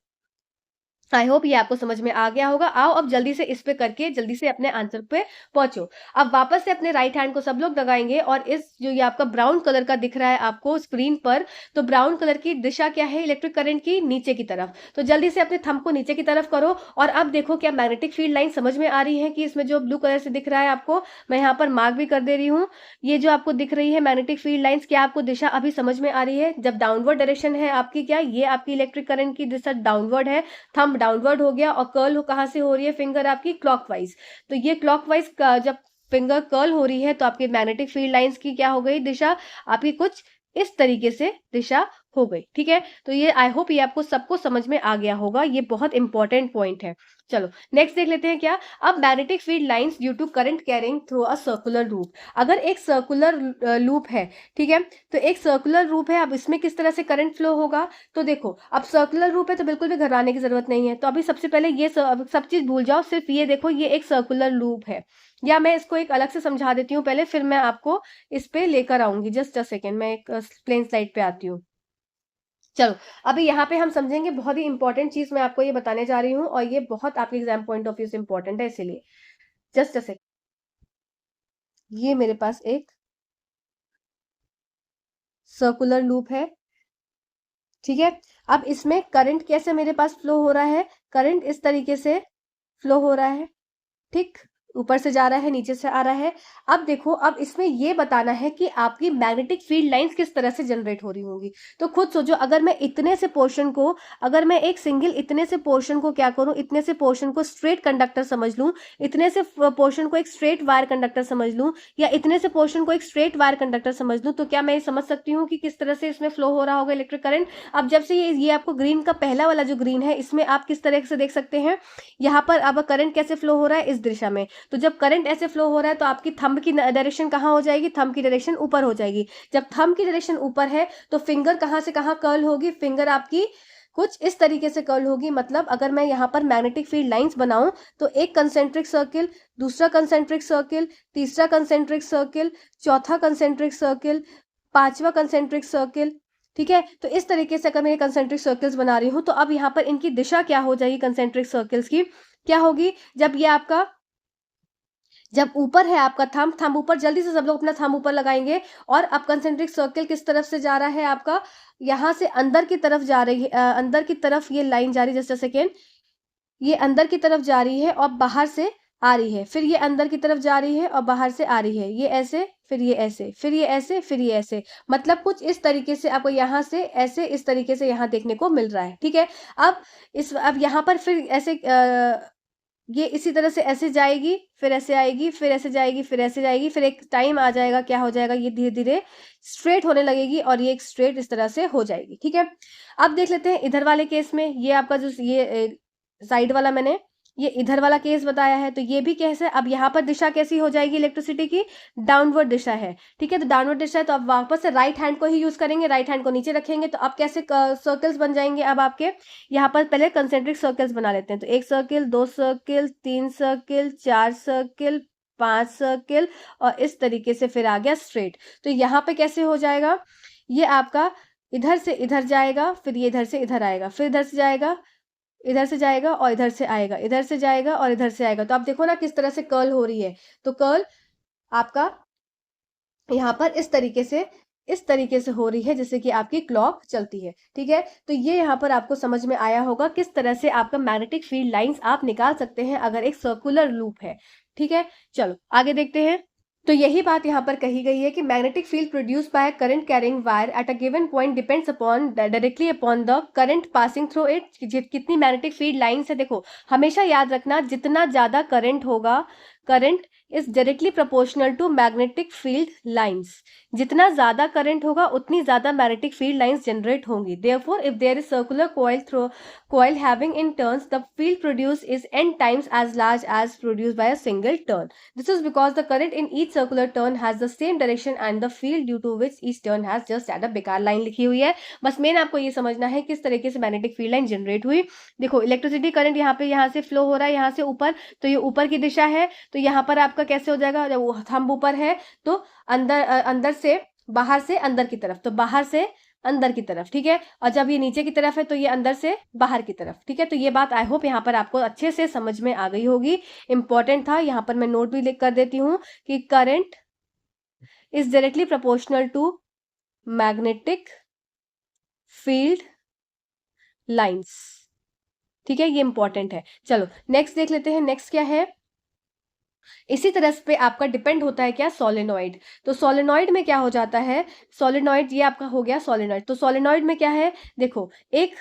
I hope ये आपको समझ में आ गया होगा। आओ अब जल्दी से इस पे करके जल्दी से अपने आंसर पे पहुंचो। अब वापस से अपने राइट हैंड को सब लोग लगाएंगे और इस जो ये आपका ब्राउन कलर का दिख रहा है आपको स्क्रीन पर, तो ब्राउन कलर की दिशा क्या है इलेक्ट्रिक करंट की, नीचे की तरफ। तो जल्दी से अपने थंब को नीचे की तरफ करो और अब देखो क्या मैग्नेटिक फील्ड लाइन समझ में आ रही है कि इसमें जो ब्लू कलर से दिख रहा है आपको, मैं यहाँ पर मार्क भी कर दे रही हूँ। ये जो आपको दिख रही है मैग्नेटिक फील्ड लाइंस, क्या आपको दिशा अभी समझ में आ रही है? जब डाउनवर्ड डायरेक्शन है आपकी, क्या ये आपकी इलेक्ट्रिक करंट की दिशा डाउनवर्ड है, थंब डाउनवर्ड हो गया और कर्ल कहां से हो रही है फिंगर आपकी क्लॉकवाइज। तो ये क्लॉकवाइज जब फिंगर कर्ल हो रही है तो आपकी मैग्नेटिक फील्ड लाइंस की क्या हो गई दिशा, आपकी कुछ इस तरीके से दिशा हो गई, ठीक है। तो ये आई होप ये आपको सबको समझ में आ गया होगा, ये बहुत इंपॉर्टेंट पॉइंट है। चलो नेक्स्ट देख लेते हैं क्या। अब magnetic field lines due to current carrying through a circular loop, अगर एक सर्कुलर लूप है, ठीक है, तो एक सर्कुलर लूप है, अब इसमें किस तरह से करंट फ्लो होगा। तो देखो अब सर्कुलर लूप है तो बिल्कुल भी घबराने की जरूरत नहीं है। तो अभी सबसे पहले ये सब चीज भूल जाओ, सिर्फ ये देखो ये एक सर्कुलर लूप है, या मैं इसको एक अलग से समझा देती हूँ पहले, फिर मैं आपको इस पे लेकर आऊंगी। जस्ट अ सेकेंड, मैं एक प्लेन स्लाइड पे आती हूँ। चलो अभी यहाँ पे हम समझेंगे बहुत ही इंपॉर्टेंट चीज मैं आपको ये बताने जा रही हूँ और ये बहुत आपके एग्जाम पॉइंट ऑफ व्यू से इंपॉर्टेंट है, इसीलिए जस्ट अ सेकेंड। ये मेरे पास एक सर्कुलर लूप है, ठीक है। अब इसमें करंट कैसे मेरे पास फ्लो हो रहा है, करंट इस तरीके से फ्लो हो रहा है, ठीक, ऊपर से जा रहा है नीचे से आ रहा है। अब देखो अब इसमें ये बताना है कि आपकी मैग्नेटिक फील्ड लाइंस किस तरह से जनरेट हो रही होंगी। तो खुद सोचो, अगर मैं इतने से पोर्शन को, अगर मैं एक सिंगल इतने से पोर्शन को क्या करूं, इतने से पोर्शन को स्ट्रेट कंडक्टर समझ लूं, इतने से पोर्शन को एक स्ट्रेट वायर कंडक्टर समझ लूं, या इतने से पोर्शन को एक स्ट्रेट वायर कंडक्टर समझ लूं, तो क्या मैं ये समझ सकती हूँ कि किस तरह से इसमें फ्लो हो रहा होगा इलेक्ट्रिक करंट। अब जब से ये आपको ग्रीन का पहला वाला जो ग्रीन है, इसमें आप किस तरह से देख सकते हैं, यहाँ पर अब करंट कैसे फ्लो हो रहा है इस दिशा में। तो जब करंट ऐसे फ्लो हो रहा है तो आपकी थंब की डायरेक्शन कहाँ हो जाएगी, थंब की डायरेक्शन ऊपर हो जाएगी। जब थंब की डायरेक्शन ऊपर है तो फिंगर कहाँ से कहाँ कर्ल होगी, फिंगर आपकी कुछ इस तरीके से कर्ल होगी। मतलब अगर मैं यहाँ पर मैग्नेटिक फील्ड लाइंस बनाऊं तो एक कंसेंट्रिक सर्किल, दूसरा कंसेंट्रिक सर्किल, तीसरा कंसेंट्रिक सर्किल, चौथा कंसेंट्रिक सर्किल, पांचवा कंसेंट्रिक सर्किल, ठीक है। तो इस तरीके से अगर मैं कंसेंट्रिक सर्किल्स बना रही हूं तो अब यहाँ पर इनकी दिशा क्या हो जाएगी, कंसेंट्रिक सर्किल्स की क्या होगी, जब ये आपका, जब ऊपर है आपका थंब, थंब ऊपर, जल्दी से सब लोग अपना थंब ऊपर लगाएंगे। और अब कंसेंट्रिक सर्किल किस तरफ से जा रहा है आपका, यहां से अंदर की तरफ जा रही है, अंदर की तरफ ये लाइन जा रही है, जस्ट अ सेकेंड, ये अंदर की तरफ जा रही है और बाहर से आ रही है, फिर ये अंदर की तरफ जा रही है और बाहर से आ रही है, ये ऐसे, फिर ये ऐसे, फिर ये ऐसे, फिर ये ऐसे। मतलब कुछ इस तरीके से आपको यहाँ से ऐसे इस तरीके से यहाँ देखने को मिल रहा है, ठीक है। अब यहाँ पर फिर ऐसे ये इसी तरह से ऐसे जाएगी, फिर ऐसे आएगी, फिर ऐसे जाएगी, फिर ऐसे जाएगी, फिर एक टाइम आ जाएगा क्या हो जाएगा, ये धीरे धीरे स्ट्रेट होने लगेगी और ये एक स्ट्रेट इस तरह से हो जाएगी, ठीक है। अब देख लेते हैं इधर वाले केस में, ये आपका जो ये साइड वाला मैंने ये इधर वाला केस बताया है, तो ये भी केस है। अब यहाँ पर दिशा कैसी हो जाएगी इलेक्ट्रिसिटी की, डाउनवर्ड दिशा है, ठीक है। तो डाउनवर्ड दिशा है तो अब वापस से राइट हैंड को ही यूज करेंगे, राइट हैंड को नीचे रखेंगे। तो अब कैसे सर्कल्स बन जाएंगे, अब आपके यहाँ पर पहले कंसेंट्रिक सर्कल्स बना लेते हैं। तो एक सर्किल, दो सर्किल, तीन सर्किल, चार सर्किल, पांच सर्किल, और इस तरीके से फिर आ गया स्ट्रेट। तो यहाँ पे कैसे हो जाएगा, ये आपका इधर से इधर जाएगा, फिर ये इधर से इधर आएगा, फिर इधर से जाएगा, इधर से जाएगा और इधर से आएगा, इधर से जाएगा और इधर से आएगा। तो आप देखो ना किस तरह से कर्ल हो रही है। तो कर्ल आपका यहाँ पर इस तरीके से हो रही है जैसे कि आपकी क्लॉक चलती है, ठीक है। तो ये यहाँ पर आपको समझ में आया होगा किस तरह से आपका मैग्नेटिक फील्ड लाइंस आप निकाल सकते हैं अगर एक सर्कुलर लूप है, ठीक है। चलो आगे देखते हैं। तो यही बात यहाँ पर कही गई है कि magnetic field produce by current carrying wire at a given point depends upon directly upon the current passing through it. कितनी मैग्नेटिक फील्ड लाइंस है, देखो हमेशा याद रखना जितना ज्यादा करंट होगा, current is directly proportional to magnetic field lines. जितना ज्यादा करंट होगा उतनी ज्यादा मैग्नेटिक फील्ड लाइंस जनरेट होंगी। Therefore if there is circular coil having in turns, the field produced is n times as large as produced by a single turn. This is because the current in each circular turn has the same direction and the field due to which each turn has just had a बेकार line लिखी हुई है। बस main आपको ये समझना है किस तरीके से मैग्नेटिक फील्ड लाइन जनरेट हुई। देखो इलेक्ट्रिसिटी करंट यहाँ से फ्लो हो रहा है यहाँ से ऊपर, तो ये ऊपर की दिशा है, तो यहाँ पर आपका कैसे हो जाएगा, जब थंब ऊपर है तो अंदर से बाहर से अंदर की तरफ, तो बाहर से अंदर की तरफ, ठीक है। और जब ये नीचे की तरफ है तो ये अंदर से बाहर की तरफ, ठीक है। तो ये बात आई होप यहाँ पर आपको अच्छे से समझ में आ गई होगी। इंपॉर्टेंट था, यहाँ पर मैं नोट भी लिख कर देती हूँ कि current is directly proportional to magnetic field lines, ठीक है, ये इंपॉर्टेंट है। चलो नेक्स्ट देख लेते हैं। नेक्स्ट क्या है, इसी तरह पे आपका डिपेंड होता है क्या, सोलेनॉइड। तो सोलेनॉइड में क्या हो जाता है, सोलेनॉइड ये आपका हो गया सोलेनॉइड। तो सोलेनॉइड में क्या है, देखो एक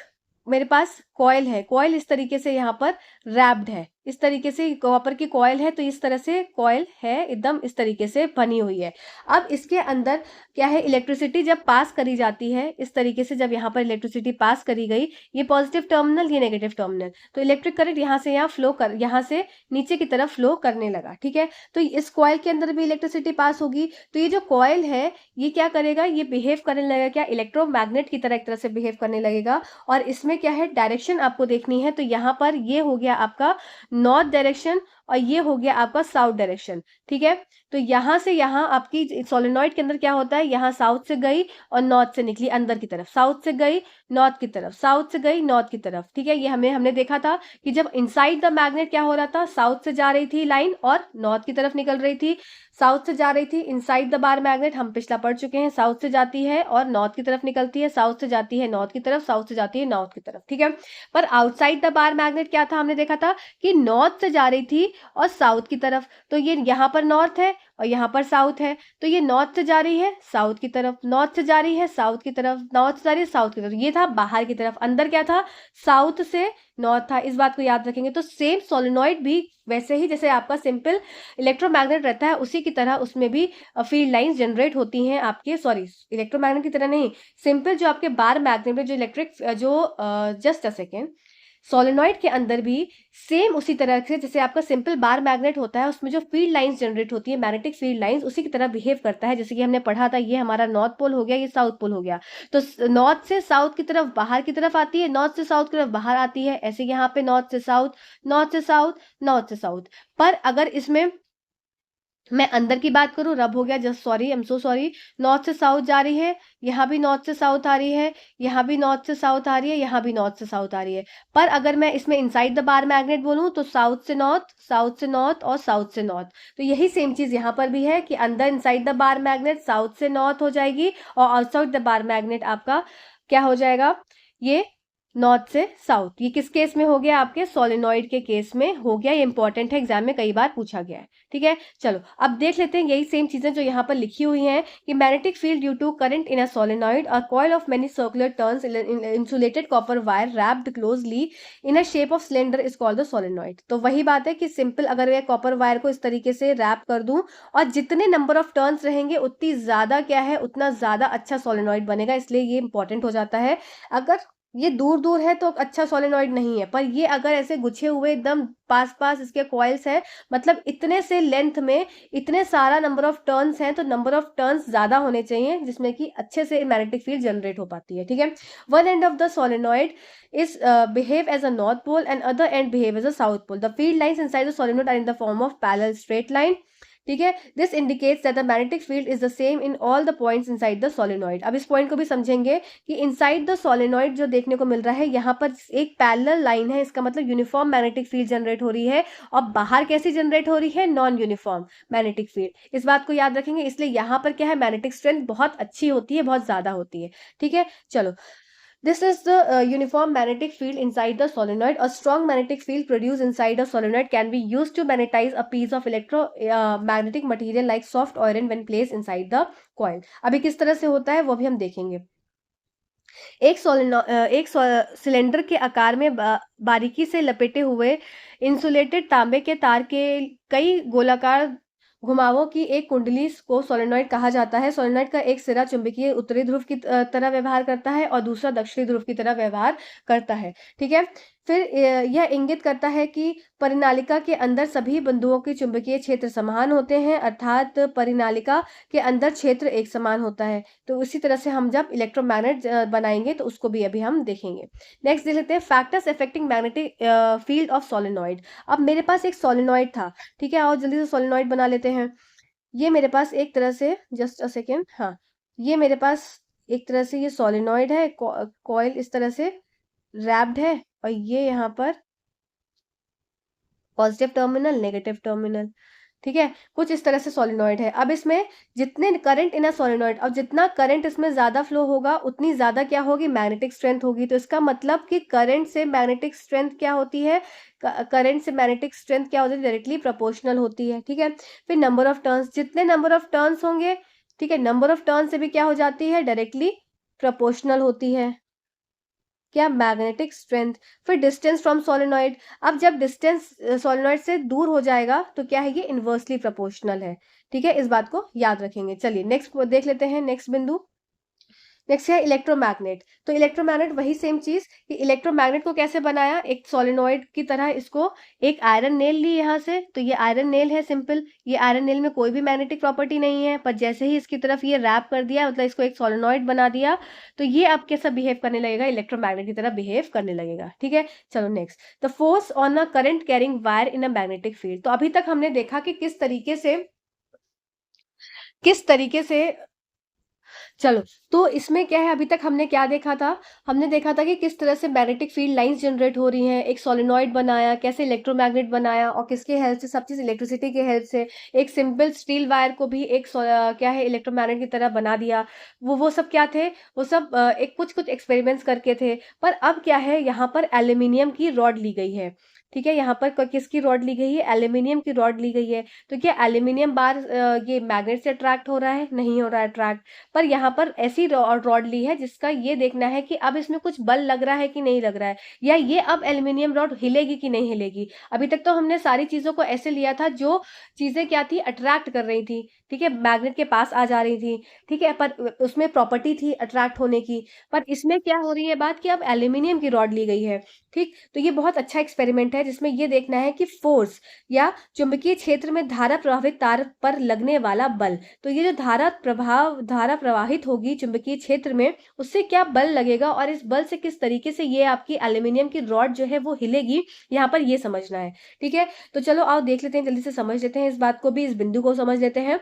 मेरे पास कॉइल है, कॉइल इस तरीके से यहाँ पर रैप्ड है, इस तरीके से कॉपर की कॉइल है, तो इस तरह से कॉइल है एकदम इस तरीके से बनी हुई है। अब इसके अंदर क्या है, इलेक्ट्रिसिटी जब पास करी जाती है इस तरीके से, जब यहाँ पर इलेक्ट्रिसिटी पास करी गई, ये पॉजिटिव टर्मिनल ये नेगेटिव टर्मिनल, तो इलेक्ट्रिक करंट यहाँ से यहाँ से नीचे की तरफ फ्लो करने लगा, ठीक है। तो इस कॉइल के अंदर भी इलेक्ट्रिसिटी पास होगी, तो ये जो कॉइल है ये क्या करेगा, ये बिहेव करने लगेगा क्या, इलेक्ट्रोमैग्नेट की तरह एक तरह से बिहेव करने लगेगा। और इसमें क्या है, डायरेक्शन आपको देखनी है, तो यहाँ पर ये हो गया आपका नॉर्थ डायरेक्शन और ये हो गया आपका साउथ डायरेक्शन, ठीक है। तो यहां से यहां आपकी सोलेनॉइड के अंदर क्या होता है, यहां साउथ से गई और नॉर्थ से निकली अंदर की तरफ, साउथ से गई नॉर्थ की तरफ, साउथ से गई नॉर्थ की तरफ, ठीक है। ये हमने देखा था कि जब इनसाइड द मैग्नेट क्या हो रहा था, साउथ से जा रही थी लाइन और नॉर्थ की तरफ निकल रही थी, साउथ से जा रही थी इनसाइड द बार मैग्नेट, हम पिछला पढ़ चुके हैं, साउथ से जाती है और नॉर्थ की तरफ निकलती है, साउथ से जाती है नॉर्थ की तरफ, साउथ से जाती है नॉर्थ की तरफ, ठीक है। पर आउटसाइड द बार मैग्नेट क्या था, हमने देखा था कि नॉर्थ से जा रही थी और साउथ की तरफ, तो ये यहाँ पर नॉर्थ है और यहाँ पर साउथ है, तो ये नॉर्थ से जा रही है साउथ की तरफ, नॉर्थ से जा रही है साउथ की तरफ, नॉर्थ से जा रही है साउथ की तरफ, ये था बाहर की तरफ, अंदर क्या था, साउथ से नॉर्थ था। इस बात को याद रखेंगे। तो सेम सोलेनॉइड भी वैसे ही जैसे आपका सिंपल इलेक्ट्रोमैग्नेट रहता है उसी की तरह उसमें भी फील्ड लाइंस जनरेट होती हैं आपके, सॉरी इलेक्ट्रोमैग्नेट की तरह नहीं, सिंपल जो आपके बार मैग्नेट में जो इलेक्ट्रिक जो जस्ट अ सेकेंड, सोलेनॉइड के अंदर भी सेम उसी तरह से जैसे आपका सिंपल बार मैग्नेट होता है उसमें जो फील्ड लाइंस जनरेट होती है मैग्नेटिक फील्ड लाइंस, उसी की तरह बिहेव करता है। जैसे कि हमने पढ़ा था, ये हमारा नॉर्थ पोल हो गया, ये साउथ पोल हो गया, तो नॉर्थ से साउथ की तरफ बाहर की तरफ आती है, नॉर्थ से साउथ की तरफ बाहर आती है, ऐसे यहाँ पे नॉर्थ से साउथ, नॉर्थ से साउथ, नॉर्थ से साउथ। पर अगर इसमें मैं अंदर की बात करूं, रब हो गया, just sorry, I am so sorry, north से साउथ जा रही है, यहाँ भी नॉर्थ से साउथ आ रही है, यहाँ भी नॉर्थ से साउथ आ रही है, यहाँ भी नॉर्थ से साउथ आ रही है। पर अगर मैं इसमें इनसाइड द बार मैग्नेट बोलूं तो साउथ से नॉर्थ, साउथ से नॉर्थ और साउथ से नॉर्थ। तो यही सेम चीज यहाँ पर भी है कि अंदर inside the bar magnet south से नॉर्थ हो जाएगी और आउटसाइड द बार मैग्नेट आपका क्या हो जाएगा, ये नॉर्थ से साउथ। ये किस केस में हो गया, आपके सोलेनॉइड के केस में हो गया। ये इंपॉर्टेंट है, एग्जाम में कई बार पूछा गया है, ठीक है। चलो अब देख लेते हैं यही सेम चीजें जो यहाँ पर लिखी हुई हैं कि magnetic field due to current in a solenoid और coil of many circular turns insulated copper wire wrapped closely in a shape of cylinder is called the solenoid. तो वही बात है कि सिंपल अगर मैं कॉपर वायर को इस तरीके से रैप कर दूं और जितने नंबर ऑफ टर्न्स रहेंगे उतनी ज्यादा क्या है, उतना ज्यादा अच्छा सोलेनॉइड बनेगा, इसलिए ये इंपॉर्टेंट हो जाता है। अगर ये दूर दूर है तो अच्छा सोलेनॉइड नहीं है, पर ये अगर ऐसे गुछे हुए एकदम पास पास इसके कॉइल्स है, मतलब इतने से लेंथ में इतने सारा नंबर ऑफ टर्न्स हैं, तो नंबर ऑफ टर्न्स ज्यादा होने चाहिए जिसमें कि अच्छे से मैग्नेटिक फील्ड जनरेट हो पाती है, ठीक है। One end of the solenoid is behave as a north pole and other end behave as a south pole. The field lines inside the solenoid are in the form of parallel straight line. ठीक है, this indicates that the magnetic field is the same in all the points inside the solenoid. अब इस point को भी समझेंगे कि inside the solenoid जो देखने को मिल रहा है यहाँ पर एक पैरेलल लाइन है, इसका मतलब यूनिफॉर्म मैग्नेटिक फील्ड जनरेट हो रही है। और बाहर कैसी जनरेट हो रही है, नॉन यूनिफॉर्म मैग्नेटिक फील्ड। इस बात को याद रखेंगे, इसलिए यहाँ पर क्या है, मैग्नेटिक स्ट्रेंथ बहुत अच्छी होती है, बहुत ज्यादा होती है, ठीक है। चलो, this is the uniform magnetic field inside the solenoid. A strong magnetic field produced inside a solenoid can be used to magnetize a piece of electromagnetic material like soft iron when placed inside the coil. अभी किस तरह से होता है वो भी हम देखेंगे। एक सिलेंडर के आकार में बारीकी से लपेटे हुए इंसुलेटेड तांबे के तार के कई गोलाकार घुमावों की एक कुंडली को सोलेनॉइड कहा जाता है। सोलेनॉइड का एक सिरा चुंबकीय उत्तरी ध्रुव की तरह व्यवहार करता है और दूसरा दक्षिणी ध्रुव की तरह व्यवहार करता है। ठीक है, फिर यह इंगित करता है कि परिनालिका के अंदर सभी बिंदुओं के चुंबकीय क्षेत्र समान होते हैं, अर्थात परिनालिका के अंदर क्षेत्र एक समान होता है। तो इसी तरह से हम जब इलेक्ट्रोमैग्नेट बनाएंगे तो उसको भी अभी हम देखेंगे। नेक्स्ट देख लेते हैं factors affecting magnetic field of solenoid. अब मेरे पास एक सोलेनॉइड था, ठीक है, और जल्दी से सोलेनॉइड बना लेते हैं। ये मेरे पास एक तरह से, जस्ट अ सेकेंड, हाँ, ये मेरे पास एक तरह से ये सोलेनॉइड है, कॉइल इस तरह से रैप्ड है, और ये यहाँ पर पॉजिटिव टर्मिनल, नेगेटिव टर्मिनल। ठीक है, कुछ इस तरह से सोलेनॉइड है। अब इसमें जितने करंट इन अ सोलेनॉइड, और जितना करंट इसमें ज्यादा फ्लो होगा उतनी ज्यादा क्या होगी, मैग्नेटिक स्ट्रेंथ होगी। तो इसका मतलब कि करंट से मैग्नेटिक स्ट्रेंथ क्या होती है, करंट से मैग्नेटिक स्ट्रेंथ क्या होती है, डायरेक्टली प्रोपोर्शनल होती है। ठीक है, फिर नंबर ऑफ टर्न्स, जितने नंबर ऑफ टर्न्स होंगे, ठीक है, नंबर ऑफ टर्न से भी क्या हो जाती है, डायरेक्टली प्रोपोर्शनल होती है क्या, मैग्नेटिक स्ट्रेंथ। फिर डिस्टेंस फ्रॉम सोलेनॉइड, अब जब डिस्टेंस सोलेनॉइड से दूर हो जाएगा तो क्या है, ये इनवर्सली प्रोपोर्शनल है। ठीक है, इस बात को याद रखेंगे। चलिए नेक्स्ट देख लेते हैं, नेक्स्ट बिंदु। नेक्स्ट है इलेक्ट्रोमैग्नेट। तो इलेक्ट्रोमैग्नेट वही सेम चीज कि इलेक्ट्रोमैग्नेट को कैसे बनाया, एक सोलेनॉइड की तरह इसको एक आयरन नेल ली यहाँ से, तो ये आयरन नेल है सिंपल। ये आयरन नेल में कोई भी मैग्नेटिक प्रॉपर्टी नहीं है, पर जैसे ही इसकी तरफ ये रैप कर दिया, मतलब इसको एक सोलेनॉइड बना दिया, तो ये अब कैसा बिहेव करने लगेगा, इलेक्ट्रोमैग्नेट की तरह बिहेव करने लगेगा। ठीक है, चलो next, the force on a current carrying wire in a magnetic field. तो अभी तक हमने देखा कि किस तरीके से चलो, तो इसमें क्या है, अभी तक हमने क्या देखा था, हमने देखा था कि किस तरह से मैग्नेटिक फील्ड लाइंस जनरेट हो रही हैं, एक सोलेनॉइड बनाया, कैसे इलेक्ट्रोमैग्नेट बनाया, और किसके हेल्प से, सब चीज इलेक्ट्रिसिटी के हेल्प से। एक सिंपल स्टील वायर को भी एक क्या है, इलेक्ट्रोमैग्नेट की तरह बना दिया। वो सब क्या थे, वो सब एक कुछ कुछ एक्सपेरिमेंट्स करके थे। पर अब क्या है, यहाँ पर एल्यूमिनियम की रॉड ली गई है। ठीक है, यहाँ पर किसकी रॉड ली गई है, एल्यूमिनियम की रॉड ली गई है। तो क्या एल्यूमिनियम बार ये मैग्नेट से अट्रैक्ट हो रहा है, नहीं हो रहा है अट्रैक्ट। पर यहाँ पर ऐसी रॉड ली है जिसका ये देखना है कि अब इसमें कुछ बल लग रहा है कि नहीं लग रहा है, या ये अब एल्यूमिनियम रॉड हिलेगी कि नहीं हिलेगी। अभी तक तो हमने सारी चीजों को ऐसे लिया था, जो चीजें क्या थी, अट्रैक्ट कर रही थी, ठीक है, मैग्नेट के पास आ जा रही थी। ठीक है, पर उसमें प्रॉपर्टी थी अट्रैक्ट होने की। पर इसमें क्या हो रही है बात, कि अब एल्यूमिनियम की रॉड ली गई है। ठीक, तो ये बहुत अच्छा एक्सपेरिमेंट है, जिसमें ये देखना है कि फोर्स या चुंबकीय क्षेत्र में धारा प्रभावित तार पर लगने वाला बल। तो ये जो धारा प्रवाहित होगी चुंबकीय क्षेत्र में, उससे क्या बल लगेगा, और इस बल से किस तरीके से ये आपकी एल्यूमिनियम की रॉड जो है वो हिलेगी, यहाँ पर ये समझना है। ठीक है, तो चलो आओ देख लेते हैं, जल्दी से समझ लेते हैं इस बात को भी, इस बिंदु को समझ लेते हैं।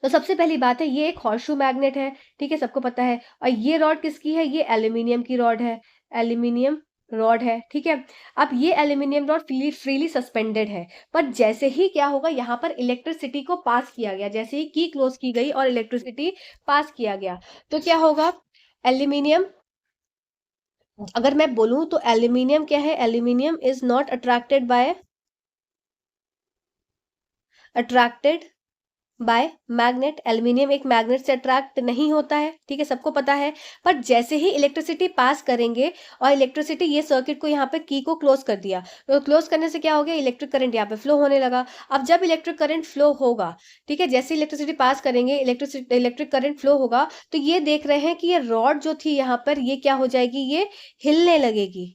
तो सबसे पहली बात है, ये एक हॉर्सशू मैग्नेट है, ठीक है, सबको पता है। और ये रॉड किसकी है, ये एल्यूमिनियम की रॉड है, एल्यूमिनियम रॉड है। ठीक है, अब ये एल्यूमिनियम रॉड फ्रीली सस्पेंडेड है। पर जैसे ही क्या होगा, यहाँ पर इलेक्ट्रिसिटी को पास किया गया, जैसे ही की क्लोज की गई और इलेक्ट्रिसिटी पास किया गया, तो क्या होगा, एल्यूमिनियम, अगर मैं बोलूं तो एल्यूमिनियम क्या है, aluminium is not attracted by magnet. Aluminium एक मैग्नेट से अट्रैक्ट नहीं होता है, ठीक है, सबको पता है। पर जैसे ही इलेक्ट्रिसिटी पास करेंगे, और इलेक्ट्रिसिटी, ये सर्किट को यहाँ पे की को क्लोज कर दिया, तो क्लोज करने से क्या हो गया, इलेक्ट्रिक करंट यहाँ पे फ्लो होने लगा। अब जब इलेक्ट्रिक करंट फ्लो होगा, ठीक है, जैसे इलेक्ट्रिसिटी पास करेंगे, इलेक्ट्रिक करंट फ्लो होगा, तो ये देख रहे हैं कि ये रॉड जो थी यहाँ पर, ये क्या हो जाएगी, ये हिलने लगेगी।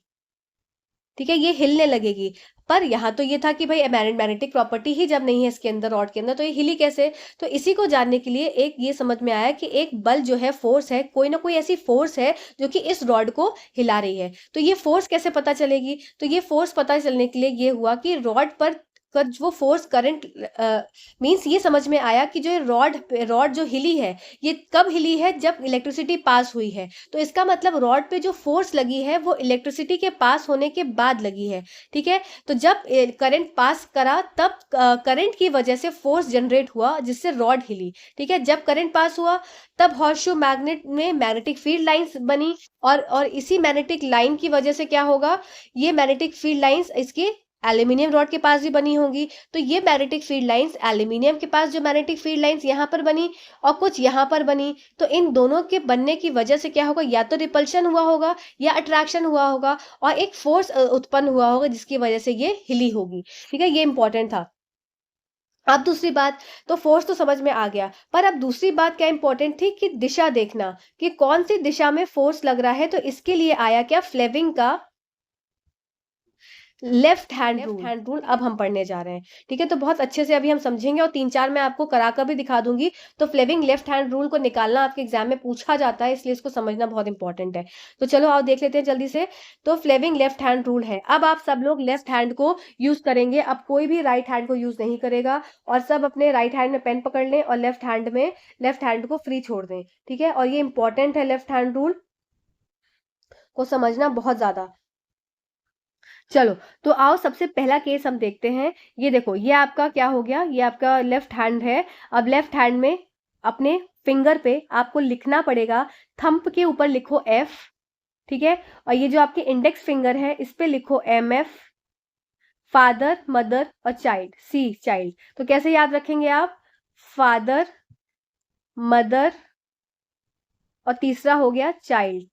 ठीक है, ये हिलने लगेगी। पर यहाँ तो ये था कि भाई मैग्नेटिक प्रॉपर्टी ही जब नहीं है इसके अंदर, रॉड के अंदर, तो ये हिली कैसे। तो इसी को जानने के लिए एक ये समझ में आया कि एक बल जो है, फोर्स है, कोई ना कोई ऐसी फोर्स है जो कि इस रॉड को हिला रही है। तो ये फोर्स कैसे पता चलेगी, तो ये फोर्स पता चलने के लिए ये हुआ कि रॉड पर वो फोर्स करंट मींस ये समझ में आया कि जो रॉड जो हिली है, ये कब हिली है, जब इलेक्ट्रिसिटी पास हुई है। तो इसका मतलब रॉड पे जो फोर्स लगी है वो इलेक्ट्रिसिटी के पास होने के बाद लगी है। ठीक है, तो जब करंट पास करा, तब करंट की वजह से फोर्स जनरेट हुआ, जिससे रॉड हिली। ठीक है, जब करंट पास हुआ, तब हॉर्सशू मैग्नेट में मैग्नेटिक फील्ड लाइंस बनी, और इसी मैग्नेटिक लाइन की वजह से क्या होगा, ये मैग्नेटिक फील्ड लाइंस इसकी एल्यूमिनियम रॉड के पास भी बनी होंगी। तो ये मैग्नेटिक फील्ड लाइंस एल्यूमिनियम के पास जो मैग्नेटिक फील्ड लाइंस यहाँ पर बनी और कुछ यहाँ पर बनी, तो इन दोनों के बनने की वजह से क्या होगा, या तो रिपल्शन हुआ होगा या अट्रैक्शन हुआ होगा और एक फोर्स उत्पन्न हुआ होगा जिसकी वजह से ये हिली होगी। ठीक है, ये इंपॉर्टेंट था। अब दूसरी बात, तो फोर्स तो समझ में आ गया, पर अब दूसरी बात क्या इंपॉर्टेंट थी कि दिशा देखना, कि कौन सी दिशा में फोर्स लग रहा है। तो इसके लिए आया क्या, फ्लेमिंग का लेफ्ट हैंड रूल अब हम पढ़ने जा रहे हैं। ठीक है, तो बहुत अच्छे से अभी हम समझेंगे और 3-4 मैं आपको कराकर भी दिखा दूंगी। तो फ्लेमिंग लेफ्ट हैंड रूल को निकालना आपके एग्जाम में पूछा जाता है, इसलिए इसको समझना बहुत इंपॉर्टेंट है। तो चलो आओ देख लेते हैं जल्दी से। तो फ्लेमिंग लेफ्ट हैंड रूल है, अब आप सब लोग लेफ्ट हैंड को यूज करेंगे, अब कोई भी राइट हैंड को यूज नहीं करेगा। और सब अपने राइट हैंड में पेन पकड़ लें और लेफ्ट हैंड को फ्री छोड़ दें। ठीक है, और ये इंपॉर्टेंट है, लेफ्ट हैंड रूल को समझना बहुत ज्यादा। चलो, तो आओ सबसे पहला केस हम देखते हैं। ये देखो, ये आपका क्या हो गया, ये आपका लेफ्ट हैंड है। अब लेफ्ट हैंड में अपने फिंगर पे आपको लिखना पड़ेगा, थंब के ऊपर लिखो एफ। ठीक है, और ये जो आपके इंडेक्स फिंगर है इस पे लिखो एम एफ। फादर, मदर और चाइल्ड, सी चाइल्ड। तो कैसे याद रखेंगे आप, फादर, मदर और तीसरा हो गया चाइल्ड।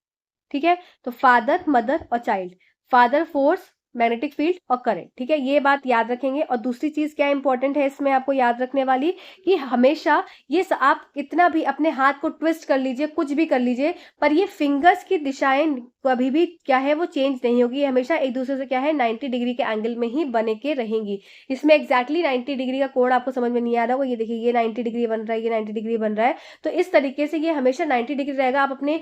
ठीक है, तो फादर, मदर और child. Father force, magnetic field और करंट। ठीक है, ये बात याद रखेंगे। और दूसरी चीज क्या इंपॉर्टेंट है इसमें आपको याद रखने वाली, कि हमेशा आप कितना भी अपने हाथ को ट्विस्ट कर लीजिए, कुछ भी कर लीजिए, पर ये फिंगर्स की दिशाएं कभी भी क्या है वो चेंज नहीं होगी, हमेशा एक दूसरे से क्या है 90 डिग्री के एंगल में ही बने के रहेंगी। इसमें एग्जैक्टली 90 डिग्री का कोण आपको समझ में नहीं आ रहा होगा, ये देखिए ये 90 डिग्री बन रहा है, ये 90 डिग्री बन रहा है। तो इस तरीके से ये हमेशा 90 डिग्री रहेगा। आप अपने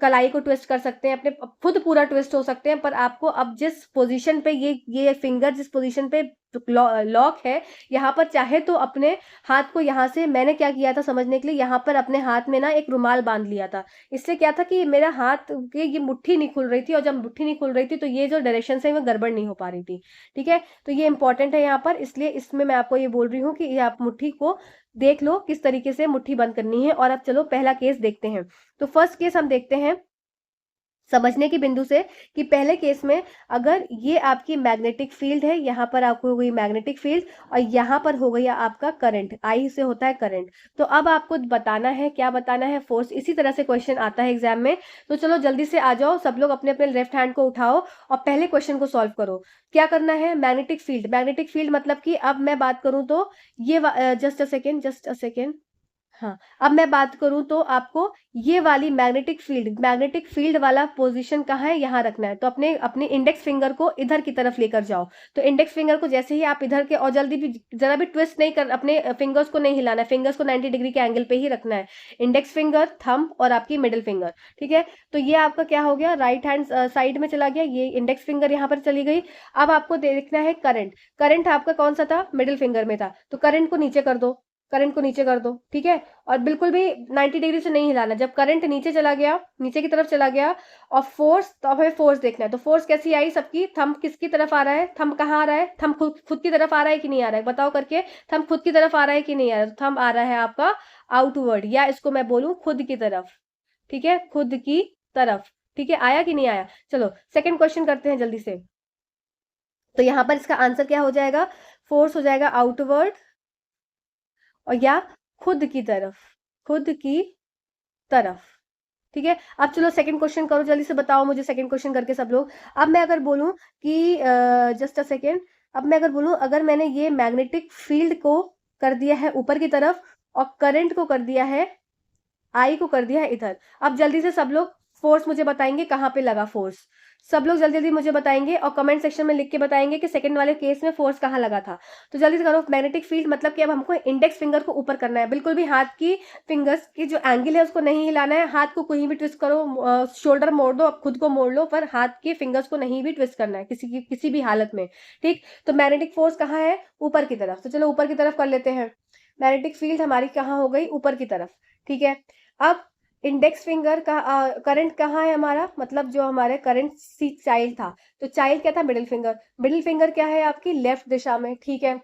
कलाई को ट्विस्ट कर सकते हैं, अपने खुद पूरा ट्विस्ट हो सकते हैं, पर आपको अब जिस पोजीशन पे ये फिंगर जिस पोजीशन पे लॉक है, यहाँ पर चाहे तो अपने हाथ को यहाँ से, मैंने क्या किया था समझने के लिए, यहाँ पर अपने हाथ में ना एक रुमाल बांध लिया था। इससे क्या था कि मेरा हाथ की ये मुट्ठी नहीं खुल रही थी, और जब मुट्ठी नहीं खुल रही थी तो ये जो डायरेक्शन है वो गड़बड़ नहीं हो पा रही थी। ठीक है, तो ये इंपॉर्टेंट है यहाँ पर, इसलिए इसमें मैं आपको ये बोल रही हूँ कि ये आप मुट्ठी को देख लो किस तरीके से मुट्ठी बंद करनी है। और अब चलो पहला केस देखते हैं। तो फर्स्ट केस हम देखते हैं समझने की बिंदु से, कि पहले केस में अगर ये आपकी मैग्नेटिक फील्ड है, यहाँ पर आपको हो गई मैग्नेटिक फील्ड और यहाँ पर हो गया आपका करंट, आई से होता है करंट। तो अब आपको बताना है, क्या बताना है, फोर्स। इसी तरह से क्वेश्चन आता है एग्जाम में। तो चलो जल्दी से आ जाओ सब लोग, अपने अपने लेफ्ट हैंड को उठाओ और पहले क्वेश्चन को सॉल्व करो। क्या करना है, मैग्नेटिक फील्ड। मैग्नेटिक फील्ड मतलब कि अब मैं बात करूं तो ये जस्ट अ सेकेंड, हाँ, अब मैं बात करूं तो आपको ये वाली मैग्नेटिक फील्ड वाला पोजीशन कहाँ है, यहाँ रखना है। तो अपने अपने इंडेक्स फिंगर को इधर की तरफ लेकर जाओ। तो इंडेक्स फिंगर को जैसे ही आप इधर के, और जल्दी भी जरा भी ट्विस्ट नहीं कर, अपने फिंगर्स को नहीं हिलाना है, फिंगर्स को 90 डिग्री के एंगल पे ही रखना है। इंडेक्स फिंगर, थंब और आपकी मिडिल फिंगर। ठीक है, तो ये आपका क्या हो गया, राइट हैंड साइड में चला गया, ये इंडेक्स फिंगर यहाँ पर चली गई। अब आपको देखना है करंट। करंट आपका कौन सा था, मिडिल फिंगर में था, तो करंट को नीचे कर दो, करंट को नीचे कर दो। ठीक है, और बिल्कुल भी 90 डिग्री से नहीं हिलाना। जब करंट नीचे चला गया, नीचे की तरफ चला गया, और फोर्स, तो हमें फोर्स देखना है। तो फोर्स कैसी आई सबकी, थंब किसकी तरफ आ रहा है, थंब कहाँ आ रहा है, थंब खुद की तरफ आ रहा है कि नहीं आ रहा है, बताओ करके, थंब खुद की तरफ आ रहा है कि नहीं आ रहा है। थंब आ रहा है आपका आउटवर्ड, या इसको मैं बोलूं खुद की तरफ। ठीक है, खुद की तरफ। ठीक है, आया कि नहीं आया। चलो सेकेंड क्वेश्चन करते हैं जल्दी से। तो यहां पर इसका आंसर क्या हो जाएगा, फोर्स हो जाएगा आउटवर्ड और या खुद की तरफ, खुद की तरफ। ठीक है, अब चलो सेकंड क्वेश्चन करो, जल्दी से बताओ मुझे सेकंड क्वेश्चन करके सब लोग। अब मैं अगर बोलूं कि जस्ट अ सेकेंड, अब मैं अगर बोलूं, अगर मैंने ये मैग्नेटिक फील्ड को कर दिया है ऊपर की तरफ और करंट को कर दिया है, आई को कर दिया है इधर। अब जल्दी से सब लोग फोर्स मुझे बताएंगे कहाँ पे लगा फोर्स। सब लोग जल्दी जल्दी मुझे बताएंगे और कमेंट सेक्शन में लिख के बताएंगे कि सेकंड वाले केस में फोर्स कहाँ लगा था। तो जल्दी से करो, मैग्नेटिक फील्ड मतलब कि अब हमको इंडेक्स फिंगर को ऊपर करना है, बिल्कुल भी हाथ की फिंगर्स की जो एंगल है उसको नहीं हिलाना है। हाथ को कहीं भी ट्विस्ट करो, शोल्डर मोड़ दो, अब खुद को मोड़ लो, पर हाथ के फिंगर्स को नहीं भी ट्विस्ट करना है किसी भी हालत में। ठीक, तो मैग्नेटिक फोर्स कहाँ है, ऊपर की तरफ। तो चलो ऊपर की तरफ कर लेते हैं। मैग्नेटिक फील्ड हमारी कहाँ हो गई, ऊपर की तरफ। ठीक है, अब इंडेक्स फिंगर का करंट कहाँ है हमारा, मतलब जो हमारे करंट सी चाइल्ड था, तो चाइल्ड क्या था, मिडिल फिंगर। मिडिल फिंगर क्या है आपकी, लेफ्ट दिशा में। ठीक है,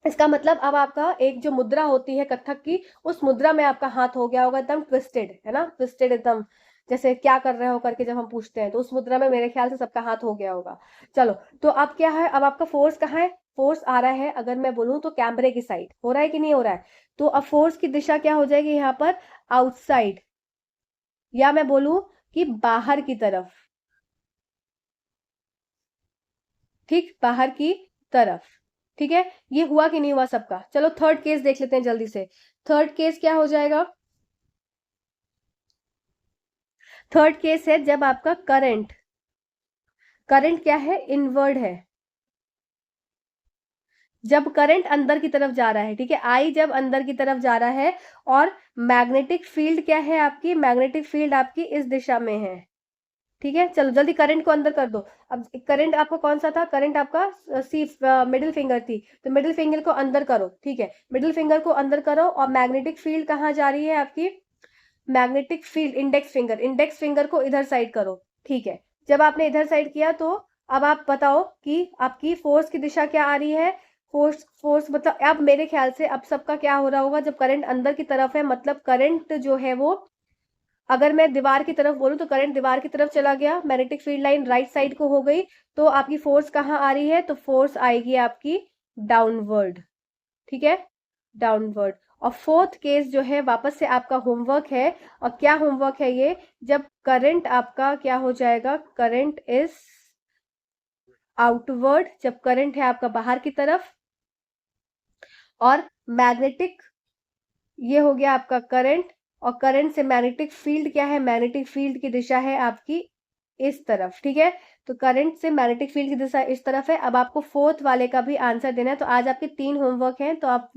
इसका मतलब अब आपका एक जो मुद्रा होती है कथक की, उस मुद्रा में आपका हाथ हो गया होगा एकदम ट्विस्टेड, है ना, ट्विस्टेड एकदम। जैसे क्या कर रहे हो करके जब हम पूछते हैं, तो उस मुद्रा में मेरे ख्याल से सबका हाथ हो गया होगा। चलो, तो अब क्या है, अब आपका फोर्स कहाँ है? फोर्स आ रहा है, अगर मैं बोलूं तो कैमरे की साइड हो रहा है कि नहीं हो रहा है? तो अब फोर्स की दिशा क्या हो जाएगी यहाँ पर? आउटसाइड, या मैं बोलूं कि बाहर की तरफ। ठीक, बाहर की तरफ। ठीक है, ये हुआ कि नहीं हुआ सबका? चलो थर्ड केस देख लेते हैं जल्दी से। थर्ड केस क्या हो जाएगा? थर्ड केस है जब आपका करंट, करंट क्या है? इनवर्ड है। जब करंट अंदर की तरफ जा रहा है, ठीक है, आई जब अंदर की तरफ जा रहा है, और मैग्नेटिक फील्ड क्या है आपकी? मैग्नेटिक फील्ड आपकी इस दिशा में है। ठीक है, चलो जल्दी करंट को अंदर कर दो। अब करंट आपका कौन सा था? करंट आपका सी मिडिल फिंगर थी, तो मिडिल फिंगर को अंदर करो। ठीक है, मिडिल फिंगर को अंदर करो, और मैग्नेटिक फील्ड कहाँ जा रही है आपकी? Magnetic field index finger, index finger को इधर साइड करो। ठीक है, जब आपने इधर साइड किया, तो अब आप बताओ कि आपकी फोर्स की दिशा क्या आ रही है? फोर्स, फोर्स मतलब अब मेरे ख्याल से अब सबका क्या हो रहा होगा? जब करंट अंदर की तरफ है, मतलब करंट जो है वो, अगर मैं दीवार की तरफ बोलूं तो करंट दीवार की तरफ चला गया, magnetic field line right side को हो गई, तो आपकी फोर्स कहाँ आ रही है? तो फोर्स आएगी आपकी डाउनवर्ड। ठीक है, डाउनवर्ड। और फोर्थ केस जो है, वापस से आपका होमवर्क है। और क्या होमवर्क है ये? जब करंट आपका क्या हो जाएगा? करंट इज आउटवर्ड, जब करंट है आपका बाहर की तरफ, और मैग्नेटिक, ये हो गया आपका करंट, और करंट से मैग्नेटिक फील्ड क्या है? मैग्नेटिक फील्ड की दिशा है आपकी इस तरफ। ठीक है, तो करंट से मैग्नेटिक फील्ड की दिशा इस तरफ है। अब आपको फोर्थ वाले का भी आंसर देना है, तो आज आपके 3 होमवर्क हैं, तो आप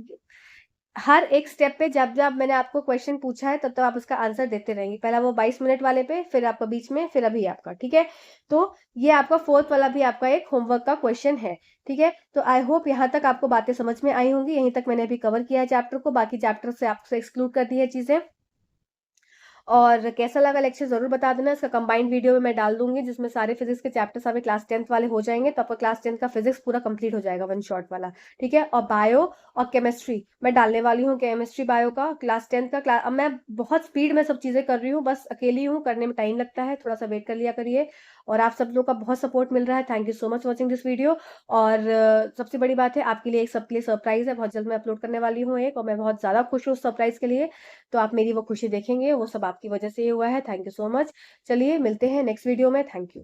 हर एक स्टेप पे जब जब मैंने आपको क्वेश्चन पूछा है, तब तब आप उसका आंसर देते रहेंगे। पहला वो 22 मिनट वाले पे, फिर आपका बीच में, फिर अभी आपका। ठीक है, तो ये आपका फोर्थ वाला भी आपका एक होमवर्क का क्वेश्चन है। ठीक है, तो आई होप यहाँ तक आपको बातें समझ में आई होंगी। यहीं तक मैंने अभी कवर किया है चैप्टर को, बाकी चैप्टर से आपसे एक्सक्लूड कर दी है चीजें। और कैसा लगा लेक्चर जरूर बता देना। इसका कंबाइंड वीडियो में मैं डाल दूंगी, जिसमें सारे फिजिक्स के चैप्टर्स आपके क्लास 10th वाले हो जाएंगे, तो आपका क्लास 10th का फिजिक्स पूरा कंप्लीट हो जाएगा, वन शॉट वाला। ठीक है, और बायो और केमिस्ट्री मैं डालने वाली हूँ, केमिस्ट्री बायो का क्लास 10th का क्लास। अब मैं बहुत स्पीड में सब चीजें कर रही हूँ, बस अकेली हूँ, करने में टाइम लगता है, थोड़ा सा वेट कर लिया करिए। और आप सब लोग का बहुत सपोर्ट मिल रहा है, thank you so much watching this video. और सबसे बड़ी बात है, आपके लिए एक सबके लिए सरप्राइज है, बहुत जल्द मैं अपलोड करने वाली हूँ एक, और मैं बहुत ज्यादा खुश हूँ सरप्राइज के लिए। तो आप मेरी वो खुशी देखेंगे, वो सब आपकी वजह से ही हुआ है। Thank you so much. चलिए मिलते हैं नेक्स्ट वीडियो में। Thank you.